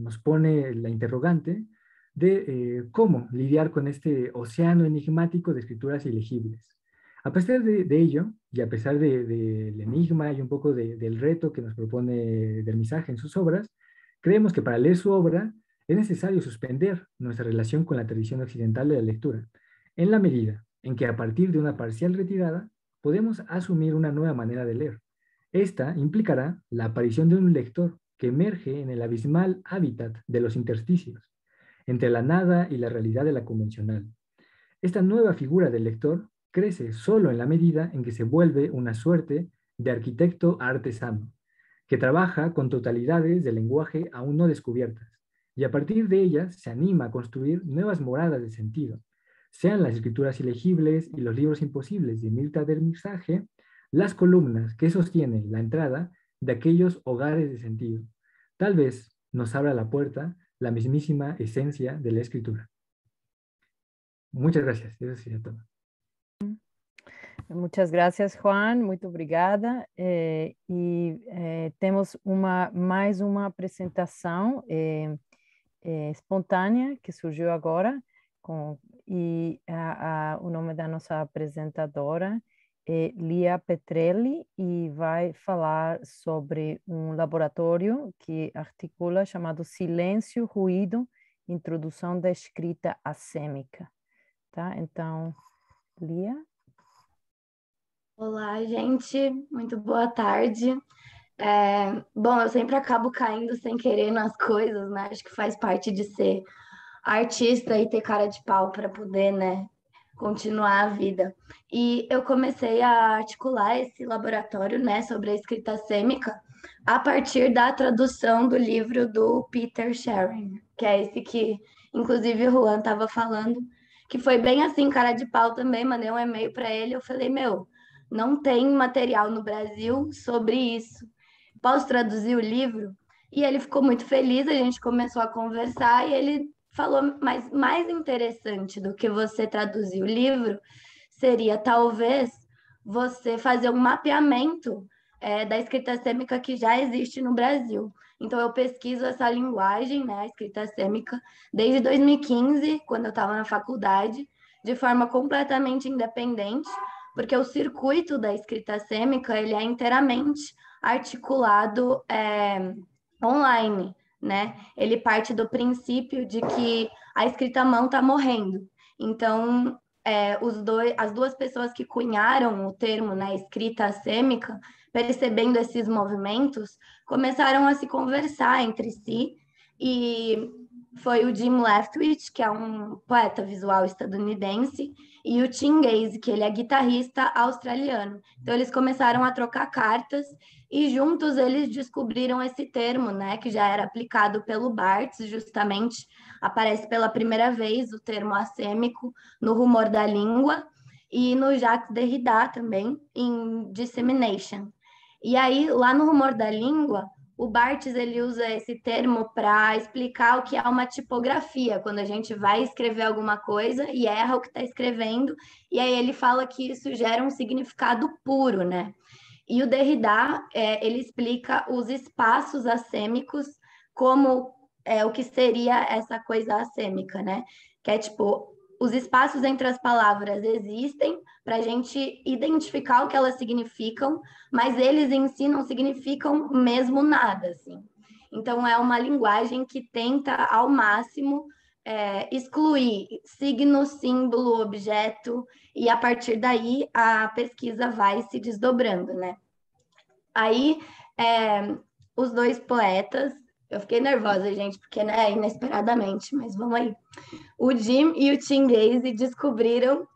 nos pone la interrogante de cómo lidiar con este océano enigmático de escrituras ilegibles. A pesar de ello, y a pesar del enigma y un poco del reto que nos propone del Misaje en sus obras, creemos que para leer su obra es necesario suspender nuestra relación con la tradición occidental de la lectura, en la medida en que a partir de una parcial retirada podemos asumir una nueva manera de leer. Esta implicará la aparición de un lector que emerge en el abismal hábitat de los intersticios, entre la nada y la realidad de la convencional. Esta nueva figura del lector crece solo en la medida en que se vuelve una suerte de arquitecto artesano, que trabaja con totalidades de lenguaje aún no descubiertas, y a partir de ellas se anima a construir nuevas moradas de sentido, sean las escrituras ilegibles y los libros imposibles de Mirta del Misaje, las columnas que sostienen la entrada de aquellos hogares de sentido. Tal vez nos abra la puerta la mismísima esencia de la escritura. Muchas gracias. Eso sería todo. Muchas gracias, Juan. Muito obrigada. Temos mais uma apresentação espontânea que surgiu agora. O nome da nossa apresentadora é Lia Petrelli e vai falar sobre um laboratório que articula chamado Silêncio, Ruído, Introdução da Escrita Assêmica. Tá? Então, Lia. Olá, gente. Muito boa tarde. Bom, eu sempre acabo caindo sem querer nas coisas, né? Acho que faz parte de ser artista e ter cara de pau para poder, né, continuar a vida. E eu comecei a articular esse laboratório, né, sobre a escrita assêmica a partir da tradução do livro do Peter Sharon, que é esse que, inclusive, o Juan estava falando, que foi bem assim, cara de pau também. Mandei um e-mail para ele, eu falei, não tem material no Brasil sobre isso. Posso traduzir o livro? E ele ficou muito feliz, a gente começou a conversar e ele falou, mas mais interessante do que você traduzir o livro seria talvez você fazer um mapeamento da escrita assêmica que já existe no Brasil. Então eu pesquiso essa linguagem, né, a escrita assêmica, desde 2015, quando eu estava na faculdade, de forma completamente independente, porque o circuito da escrita assêmica ele é inteiramente articulado online, né? Ele parte do princípio de que a escrita à mão está morrendo. Então, as duas pessoas que cunharam o termo, né, escrita assêmica, percebendo esses movimentos, começaram a se conversar entre si, e foi o Jim Leftwich, que é um poeta visual estadunidense, e o Tim Gaze, que ele é guitarrista australiano. Então, eles começaram a trocar cartas e juntos eles descobriram esse termo, né, que já era aplicado pelo Barthes, justamente. Aparece pela primeira vez o termo assêmico no Rumor da Língua e no Jacques Derrida também, em Dissemination. E aí, lá no Rumor da Língua, o Barthes ele usa esse termo para explicar o que é uma tipografia, quando a gente vai escrever alguma coisa e erra o que está escrevendo, e aí ele fala que isso gera um significado puro, né? E o Derrida, ele explica os espaços assêmicos como o que seria essa coisa assêmica, né? Que é tipo, os espaços entre as palavras existem para a gente identificar o que elas significam, mas eles em si não significam mesmo nada, assim. Então, é uma linguagem que tenta, ao máximo, excluir signo, símbolo, objeto, e a partir daí a pesquisa vai se desdobrando, né? Aí, os dois poetas, eu fiquei nervosa, gente, porque, né, inesperadamente, mas vamos aí. O Jim e o Tim Gaze descobriram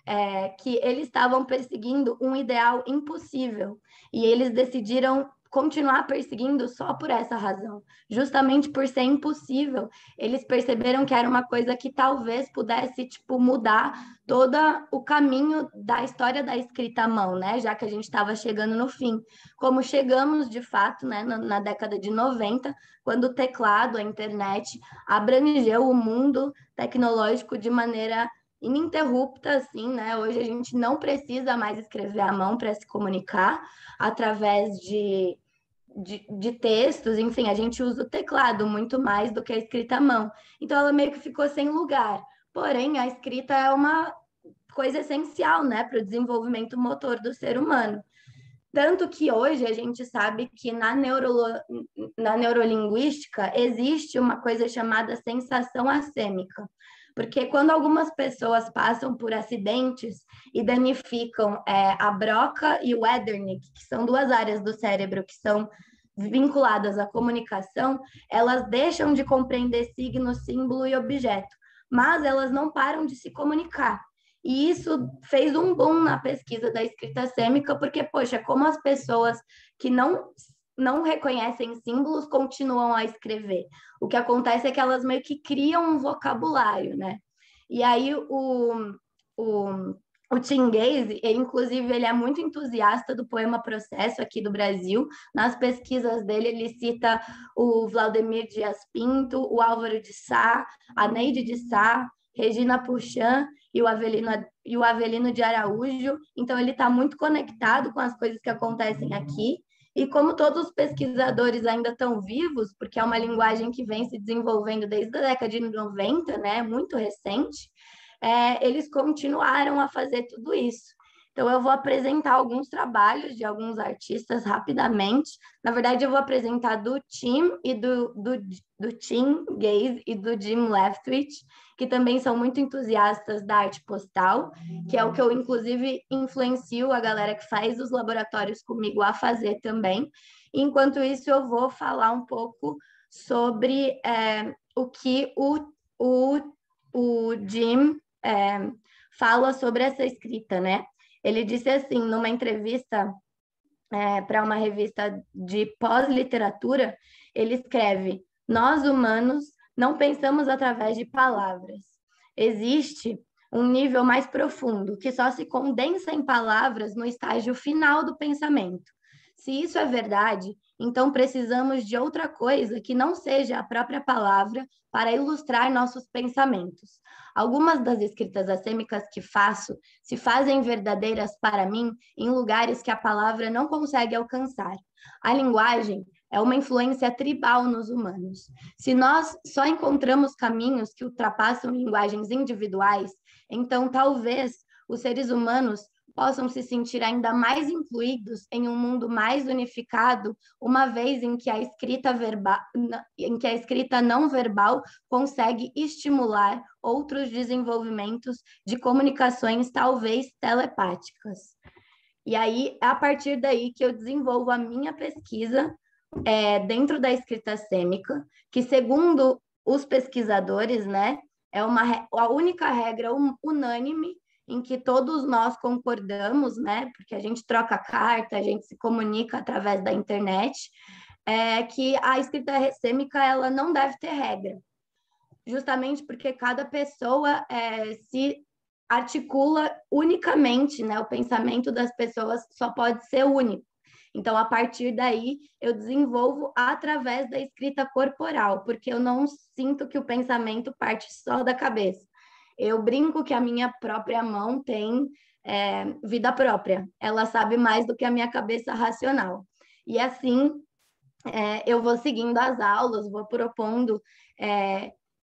que eles estavam perseguindo um ideal impossível, e eles decidiram continuar perseguindo só por essa razão, justamente por ser impossível. Eles perceberam que era uma coisa que talvez pudesse, tipo, mudar todo o caminho da história da escrita à mão, né? Já que a gente estava chegando no fim. Como chegamos, de fato, né, na década de 90, quando o teclado, a internet, abrangeu o mundo tecnológico de maneira ininterrupta, assim, né? Hoje a gente não precisa mais escrever à mão para se comunicar através de textos, enfim, a gente usa o teclado muito mais do que a escrita à mão. Então ela meio que ficou sem lugar. Porém, a escrita é uma coisa essencial, né, para o desenvolvimento motor do ser humano. Tanto que hoje a gente sabe que na neurolinguística existe uma coisa chamada sensação assêmica. Porque quando algumas pessoas passam por acidentes e danificam a broca e o Wernicke, que são duas áreas do cérebro que são vinculadas à comunicação, elas deixam de compreender signo, símbolo e objeto, mas elas não param de se comunicar. E isso fez um boom na pesquisa da escrita sêmica, porque, poxa, como as pessoas que não reconhecem símbolos continuam a escrever. O que acontece é que elas meio que criam um vocabulário, né? E aí o Tim Gaze, inclusive, ele é muito entusiasta do poema Processo aqui do Brasil. Nas pesquisas dele, ele cita o Vladimir Dias Pinto, o Álvaro de Sá, a Neide de Sá, Regina Puchan e o Avelino de Araújo. Então, ele está muito conectado com as coisas que acontecem aqui. E como todos os pesquisadores ainda estão vivos, porque é uma linguagem que vem se desenvolvendo desde a década de 90, né, muito recente, eles continuaram a fazer tudo isso. Então, eu vou apresentar alguns trabalhos de alguns artistas rapidamente. Na verdade, eu vou apresentar do Tim e do Tim Gaze e do Jim Leftwich, que também são muito entusiastas da arte postal, que é o que eu, inclusive, influencio a galera que faz os laboratórios comigo a fazer também. Enquanto isso, eu vou falar um pouco sobre o que o Jim fala sobre essa escrita, né? Ele disse assim, numa entrevista para uma revista de pós-literatura, ele escreve: nós, humanos, não pensamos através de palavras. Existe um nível mais profundo, que só se condensa em palavras no estágio final do pensamento. Se isso é verdade, então precisamos de outra coisa que não seja a própria palavra para ilustrar nossos pensamentos. Algumas das escritas assêmicas que faço se fazem verdadeiras para mim em lugares que a palavra não consegue alcançar. A linguagem é uma influência tribal nos humanos. Se nós só encontramos caminhos que ultrapassam linguagens individuais, então talvez os seres humanos possam se sentir ainda mais incluídos em um mundo mais unificado, uma vez em que a escrita não verbal consegue estimular outros desenvolvimentos de comunicações talvez telepáticas. E aí, é a partir daí que eu desenvolvo a minha pesquisa dentro da escrita sêmica, que segundo os pesquisadores, né, é a única regra unânime em que todos nós concordamos, né, porque a gente troca carta, a gente se comunica através da internet, que a escrita sêmica ela não deve ter regra, justamente porque cada pessoa se articula unicamente, né, o pensamento das pessoas só pode ser único. Então, a partir daí, eu desenvolvo através da escrita corporal, porque eu não sinto que o pensamento parte só da cabeça. Eu brinco que a minha própria mão tem vida própria. Ela sabe mais do que a minha cabeça racional. E assim, eu vou seguindo as aulas, vou propondo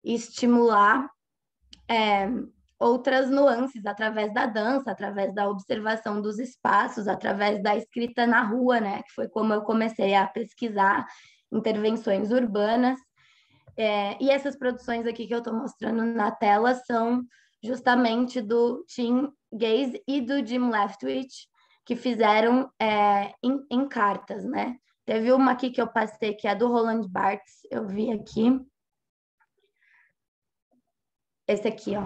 estimular outras nuances através da dança, através da observação dos espaços, através da escrita na rua, né? Que foi como eu comecei a pesquisar intervenções urbanas. E essas produções aqui que eu estou mostrando na tela são justamente do Tim Gaze e do Jim Leftwich, que fizeram em cartas, né? Teve uma aqui que eu passei, que é do Roland Barthes, eu vi aqui. Esse aqui, ó.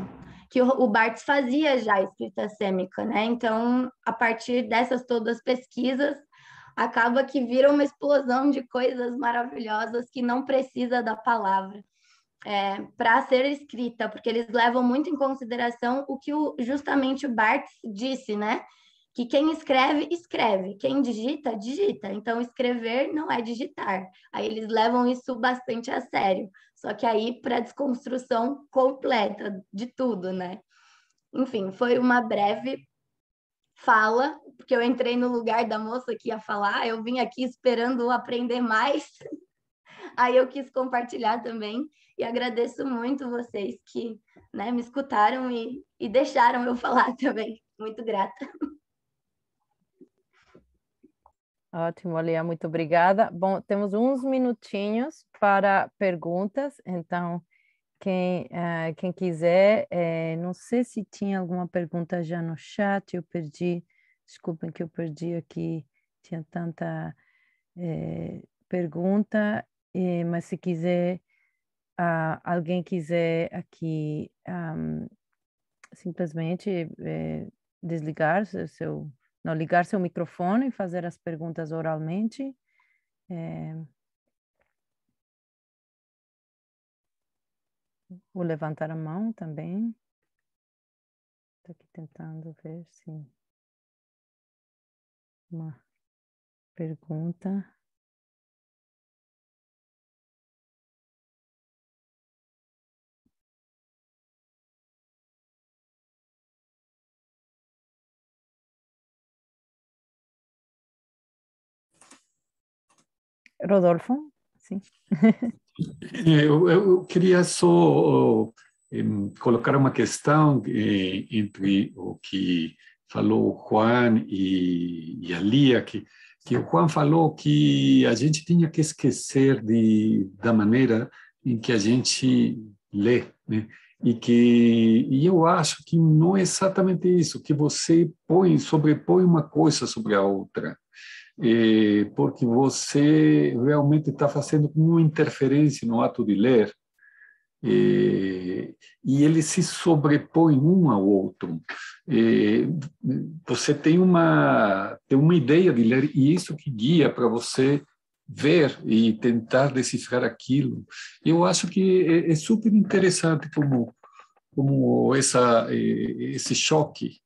Que o Barthes fazia já escrita sêmica, né? Então, a partir dessas todas pesquisas, acaba que vira uma explosão de coisas maravilhosas que não precisa da palavra para ser escrita, porque eles levam muito em consideração o que justamente o Barthes disse, né? Que quem escreve, escreve, quem digita, digita. Então, escrever não é digitar. Aí eles levam isso bastante a sério. Só que aí para desconstrução completa de tudo, né? Enfim, foi uma breve fala, porque eu entrei no lugar da moça que ia falar, eu vim aqui esperando aprender mais, aí eu quis compartilhar também, e agradeço muito vocês que, né, me escutaram e deixaram eu falar também. Muito grata. Ótimo, Lia, muito obrigada. Bom, temos uns minutinhos para perguntas, então quem quiser, não sei se tinha alguma pergunta já no chat, eu perdi, desculpem que eu perdi aqui, tinha tanta pergunta, mas se quiser, alguém quiser aqui simplesmente desligar não, ligar seu microfone e fazer as perguntas oralmente. Ou levantar a mão também. Estou aqui tentando ver se uma pergunta. Rodolfo, sim. Eu queria só colocar uma questão entre o que falou o Juan e a Lia, que o Juan falou que a gente tinha que esquecer da maneira em que a gente lê, né? E eu acho que não é exatamente isso, que você sobrepõe uma coisa sobre a outra. Porque você realmente está fazendo uma interferência no ato de ler, e eles se sobrepõem um ao outro. Você tem uma ideia de ler, e isso que guia para você ver e tentar decifrar aquilo. Eu acho que é super interessante como esse choque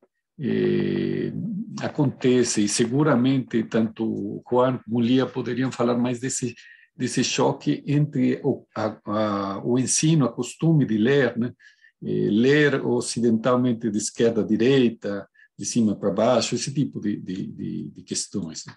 acontece, e seguramente tanto o Juan como Lia poderiam falar mais desse choque entre o ensino, a costume de ler, né? Ler ocidentalmente de esquerda a direita, de cima para baixo, esse tipo de questões, né?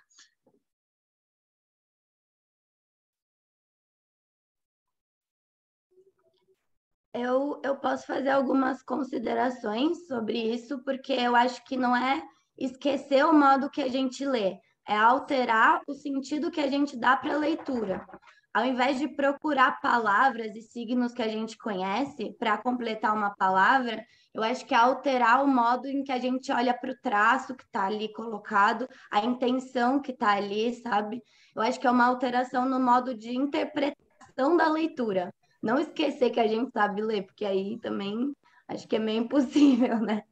Eu posso fazer algumas considerações sobre isso, porque eu acho que não é esquecer o modo que a gente lê, é alterar o sentido que a gente dá para a leitura. Ao invés de procurar palavras e signos que a gente conhece para completar uma palavra, eu acho que é alterar o modo em que a gente olha para o traço que está ali colocado, a intenção que está ali, sabe? Eu acho que é uma alteração no modo de interpretação da leitura. Não esquecer que a gente sabe ler, porque aí também acho que é meio impossível, né?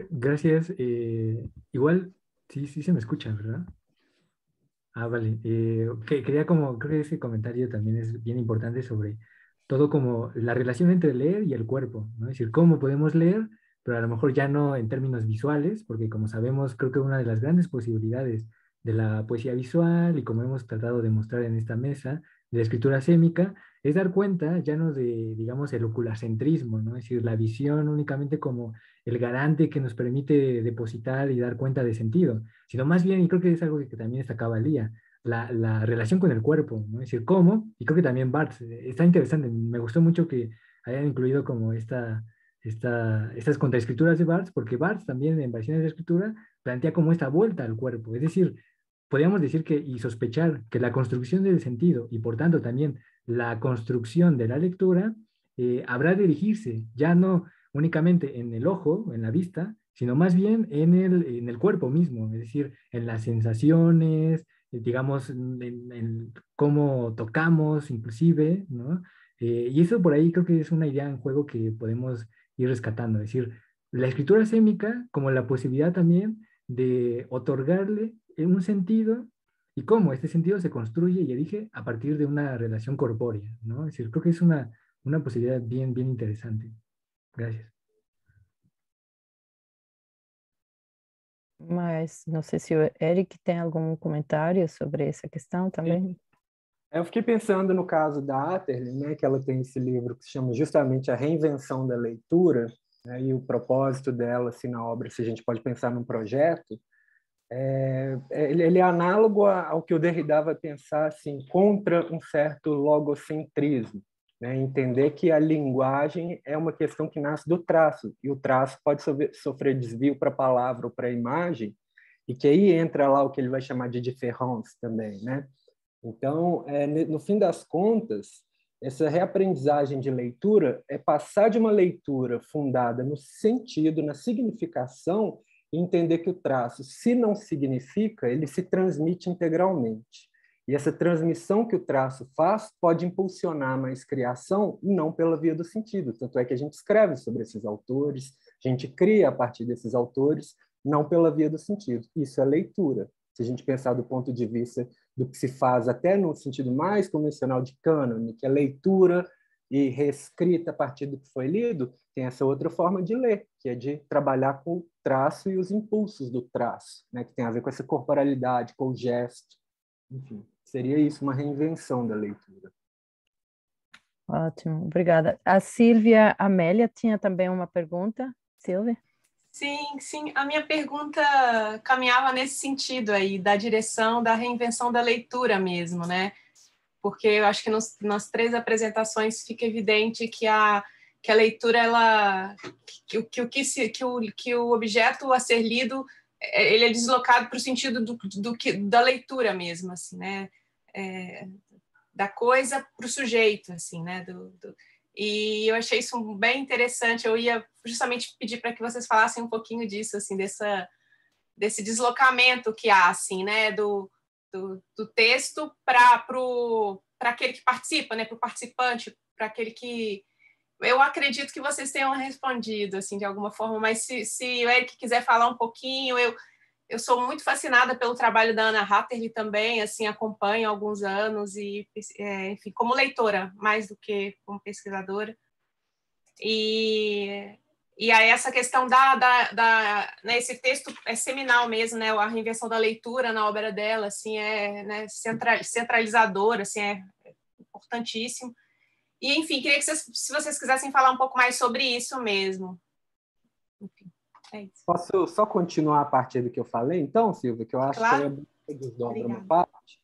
Gracias. Igual, sí se me escucha, ¿verdad? Vale. Quería creo que ese comentario también es bien importante sobre todo como la relación entre leer y el cuerpo, ¿no? Es decir, cómo podemos leer, pero a lo mejor ya no en términos visuales, porque como sabemos, creo que una de las grandes posibilidades de la poesía visual y como hemos tratado de mostrar en esta mesa, de la escritura sémica, es dar cuenta ya no de, digamos, el oculacentrismo, ¿no? Es decir, la visión únicamente como el garante que nos permite depositar y dar cuenta de sentido, sino más bien, y creo que es algo que también destacaba Lía, la relación con el cuerpo, ¿no? Es decir, cómo, y creo que también Barthes, está interesante, me gustó mucho que hayan incluido como estas contraescrituras de Barthes, porque Barthes también en Variaciones de Escritura plantea como esta vuelta al cuerpo, es decir, podríamos decir que y sospechar que la construcción del sentido y por tanto también la construcción de la lectura habrá de dirigirse ya no únicamente en el ojo, en la vista, sino más bien en el cuerpo mismo, es decir, en las sensaciones, digamos, en cómo tocamos inclusive, ¿no? Y eso por ahí creo que es una idea en juego que podemos ir rescatando, es decir, la escritura sémica como la posibilidad también de otorgarle un sentido y cómo este sentido se construye y elige a partir de una relación corpórea, ¿no? Es decir, creo que es una posibilidad bien, bien interesante. Gracias. Mas não sei se o Eric tem algum comentário sobre essa questão também. Eu fiquei pensando no caso da Atherley, né, que ela tem esse livro que se chama justamente A Reinvenção da Leitura, né, e o propósito dela, assim, na obra, se a gente pode pensar num projeto, ele é análogo ao que o Derrida vai pensar assim, contra um certo logocentrismo, né? Entender que a linguagem é uma questão que nasce do traço, e o traço pode sofrer desvio para a palavra ou para a imagem, e que aí entra lá o que ele vai chamar de différence também, né? Então, no fim das contas, essa reaprendizagem de leitura é passar de uma leitura fundada no sentido, na significação, e entender que o traço, se não significa, ele se transmite integralmente. E essa transmissão que o traço faz pode impulsionar mais criação, não pela via do sentido. Tanto é que a gente escreve sobre esses autores, a gente cria a partir desses autores, não pela via do sentido. Isso é leitura. Se a gente pensar do ponto de vista do que se faz até no sentido mais convencional de cânone, que é leitura e reescrita a partir do que foi lido, tem essa outra forma de ler, que é de trabalhar com o traço e os impulsos do traço, né, que tem a ver com essa corporalidade, com o gesto. Enfim, seria isso, uma reinvenção da leitura. Ótimo, obrigada. A Silvia Amélia tinha também uma pergunta. Silvia? Sim. A minha pergunta caminhava nesse sentido aí, da direção da reinvenção da leitura mesmo, né? Porque eu acho que nas 3 apresentações fica evidente que a leitura, que o objeto a ser lido, ele é deslocado para o sentido da leitura mesmo, assim, né? Da coisa para o sujeito, assim, né? E eu achei isso bem interessante. Eu ia justamente pedir para que vocês falassem um pouquinho disso, assim, desse deslocamento que há, assim, né? Do texto para aquele que participa, né? Para o participante, para aquele que... Eu acredito que vocês tenham respondido, assim, de alguma forma, mas se o Eric quiser falar um pouquinho, eu sou muito fascinada pelo trabalho da Anna Hatherley também, assim, acompanho há alguns anos, e, enfim, como leitora, mais do que como pesquisadora. E aí essa questão né, esse texto é seminal mesmo, né, a reinvenção da leitura na obra dela, assim, né, centralizadora, assim, é importantíssimo. E, enfim, queria que se vocês quisessem falar um pouco mais sobre isso mesmo. Enfim, é isso. Posso só continuar a partir do que eu falei, então, Silvia, que eu acho Claro. que desdobra uma parte,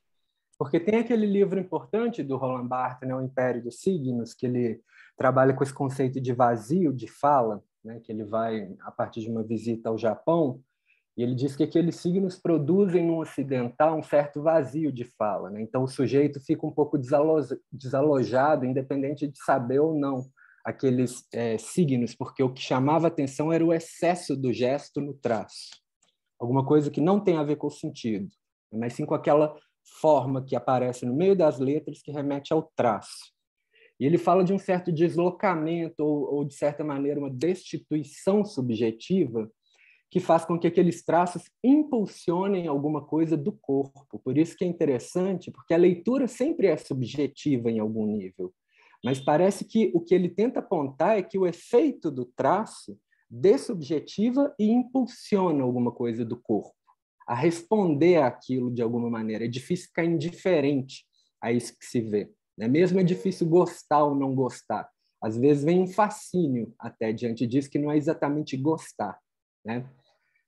porque tem aquele livro importante do Roland Barthes, né, O Império dos Signos, que ele trabalha com esse conceito de vazio de fala, né, que ele vai a partir de uma visita ao Japão, e ele diz que aqueles signos produzem no ocidental um certo vazio de fala, né? Então o sujeito fica um pouco desalojado, independente de saber ou não aqueles signos, porque o que chamava atenção era o excesso do gesto no traço. Alguma coisa que não tem a ver com o sentido, mas sim com aquela forma que aparece no meio das letras que remete ao traço. E ele fala de um certo deslocamento ou de certa maneira, uma destituição subjetiva que faz com que aqueles traços impulsionem alguma coisa do corpo. Por isso que é interessante, porque a leitura sempre é subjetiva em algum nível. Mas parece que o que ele tenta apontar é que o efeito do traço dessubjetiva e impulsiona alguma coisa do corpo a responder àquilo de alguma maneira. É difícil ficar indiferente a isso que se vê, né? Mesmo é difícil gostar ou não gostar. Às vezes vem um fascínio até diante disso, que não é exatamente gostar, né?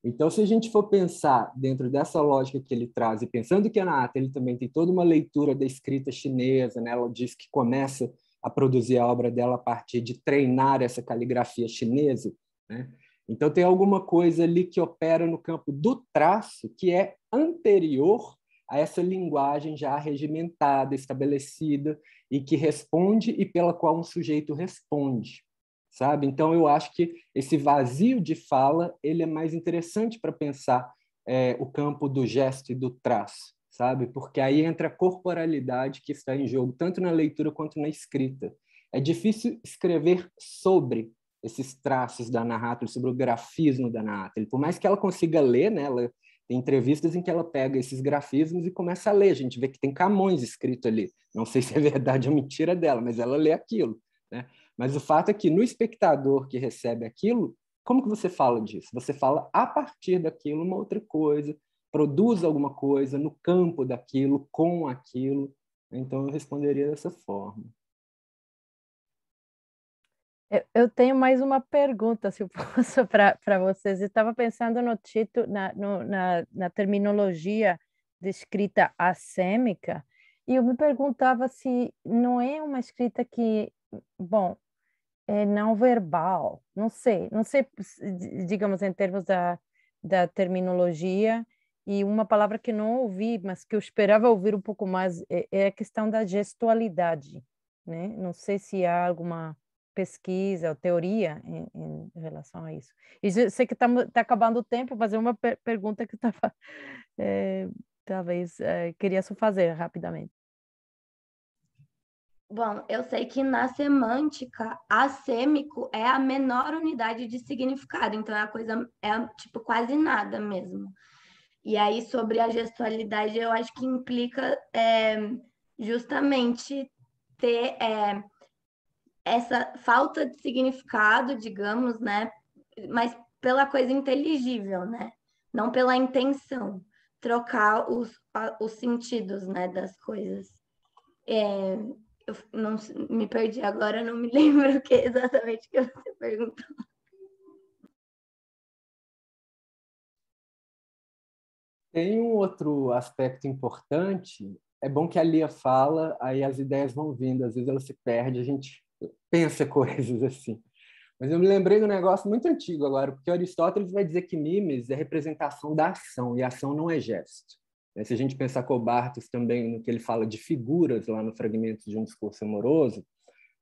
Então, se a gente for pensar dentro dessa lógica que ele traz, e pensando que a Anna Hatherley também tem toda uma leitura da escrita chinesa, né? Ela diz que começa a produzir a obra dela a partir de treinar essa caligrafia chinesa, né? Então, tem alguma coisa ali que opera no campo do traço que é anterior a essa linguagem já regimentada, estabelecida, e que responde e pela qual um sujeito responde, sabe? Então, eu acho que esse vazio de fala ele é mais interessante para pensar o campo do gesto e do traço, sabe? Porque aí entra a corporalidade que está em jogo, tanto na leitura quanto na escrita. É difícil escrever sobre esses traços da Nahatali, sobre o grafismo da Nahatali. Por mais que ela consiga ler, né, ela tem entrevistas em que ela pega esses grafismos e começa a ler. A gente vê que tem Camões escrito ali. Não sei se é verdade ou mentira dela, mas ela lê aquilo, né? Mas o fato é que no espectador que recebe aquilo, como que você fala disso? Você fala a partir daquilo uma outra coisa, produz alguma coisa no campo daquilo, com aquilo. Então eu responderia dessa forma. Eu tenho mais uma pergunta, se eu posso, para vocês. Eu estava pensando no título, na terminologia de escrita assêmica, e eu me perguntava se não é uma escrita que, bom, é não verbal, não sei, digamos, em termos da terminologia, e uma palavra que não ouvi, mas que eu esperava ouvir um pouco mais, é a questão da gestualidade, né? Não sei se há alguma pesquisa ou teoria em relação a isso. E eu sei que tá acabando o tempo, mas é uma pergunta que eu estava, talvez, queria só fazer rapidamente. Bom, eu sei que na semântica, assêmico é a menor unidade de significado, então a coisa é tipo quase nada mesmo. E aí, sobre a gestualidade, eu acho que implica justamente ter essa falta de significado, digamos, né? Mas pela coisa inteligível, né? Não pela intenção. Trocar os sentidos, né, das coisas. Eu não me perdi agora, não me lembro o que exatamente que você perguntou. Tem um outro aspecto importante. É bom que a Lia fala, aí as ideias vão vindo, às vezes ela se perde, a gente pensa coisas assim. Mas eu me lembrei de um negócio muito antigo agora, porque Aristóteles vai dizer que mimes é representação da ação, e ação não é gesto. Se a gente pensar com o Barthes também, no que ele fala de figuras, lá no Fragmentos de um Discurso Amoroso,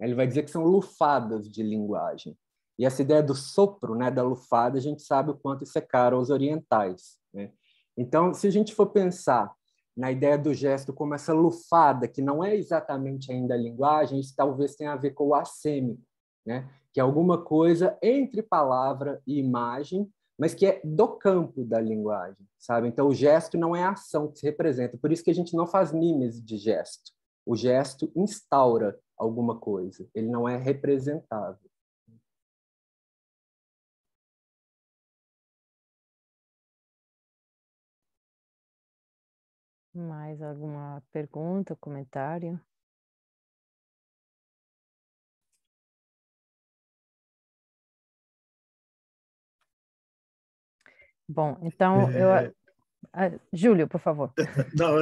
ele vai dizer que são lufadas de linguagem. E essa ideia do sopro, né, da lufada, a gente sabe o quanto isso é caro aos orientais, né? Então, se a gente for pensar na ideia do gesto como essa lufada, que não é exatamente ainda a linguagem, isso talvez tenha a ver com o assêmico, né? Que é alguma coisa entre palavra e imagem, mas que é do campo da linguagem, sabe? Então, o gesto não é a ação que se representa. Por isso que a gente não faz mimes de gesto. O gesto instaura alguma coisa. Ele não é representável. Mais alguma pergunta, comentário? Bom, então, Júlio, por favor. Não,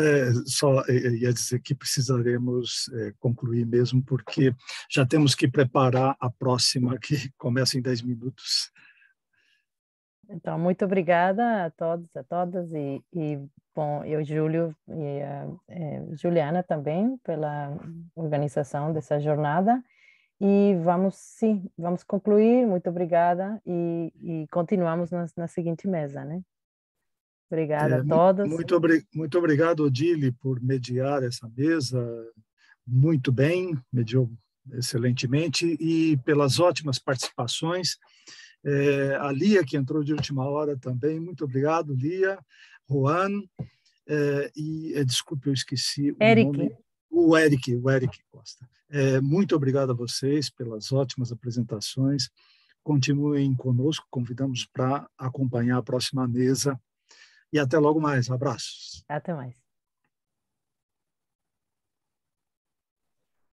só ia dizer que precisaremos concluir mesmo, porque já temos que preparar a próxima, que começa em 10 minutos. Então, muito obrigada a todos, a todas, bom, eu, Júlio, e a Juliana também, pela organização dessa jornada, e vamos concluir, muito obrigada, e continuamos na seguinte mesa, né? Obrigada a todos. Muito obrigado, Odile, por mediar essa mesa, muito bem, mediou excelentemente, e pelas ótimas participações. A Lia, que entrou de última hora também, muito obrigado, Lia, Juan, desculpe, eu esqueci Eric. o nome. O Eric Costa. Muito obrigado a vocês pelas ótimas apresentações. Continuem conosco, convidamos para acompanhar a próxima mesa. E até logo mais. Abraços. Até mais.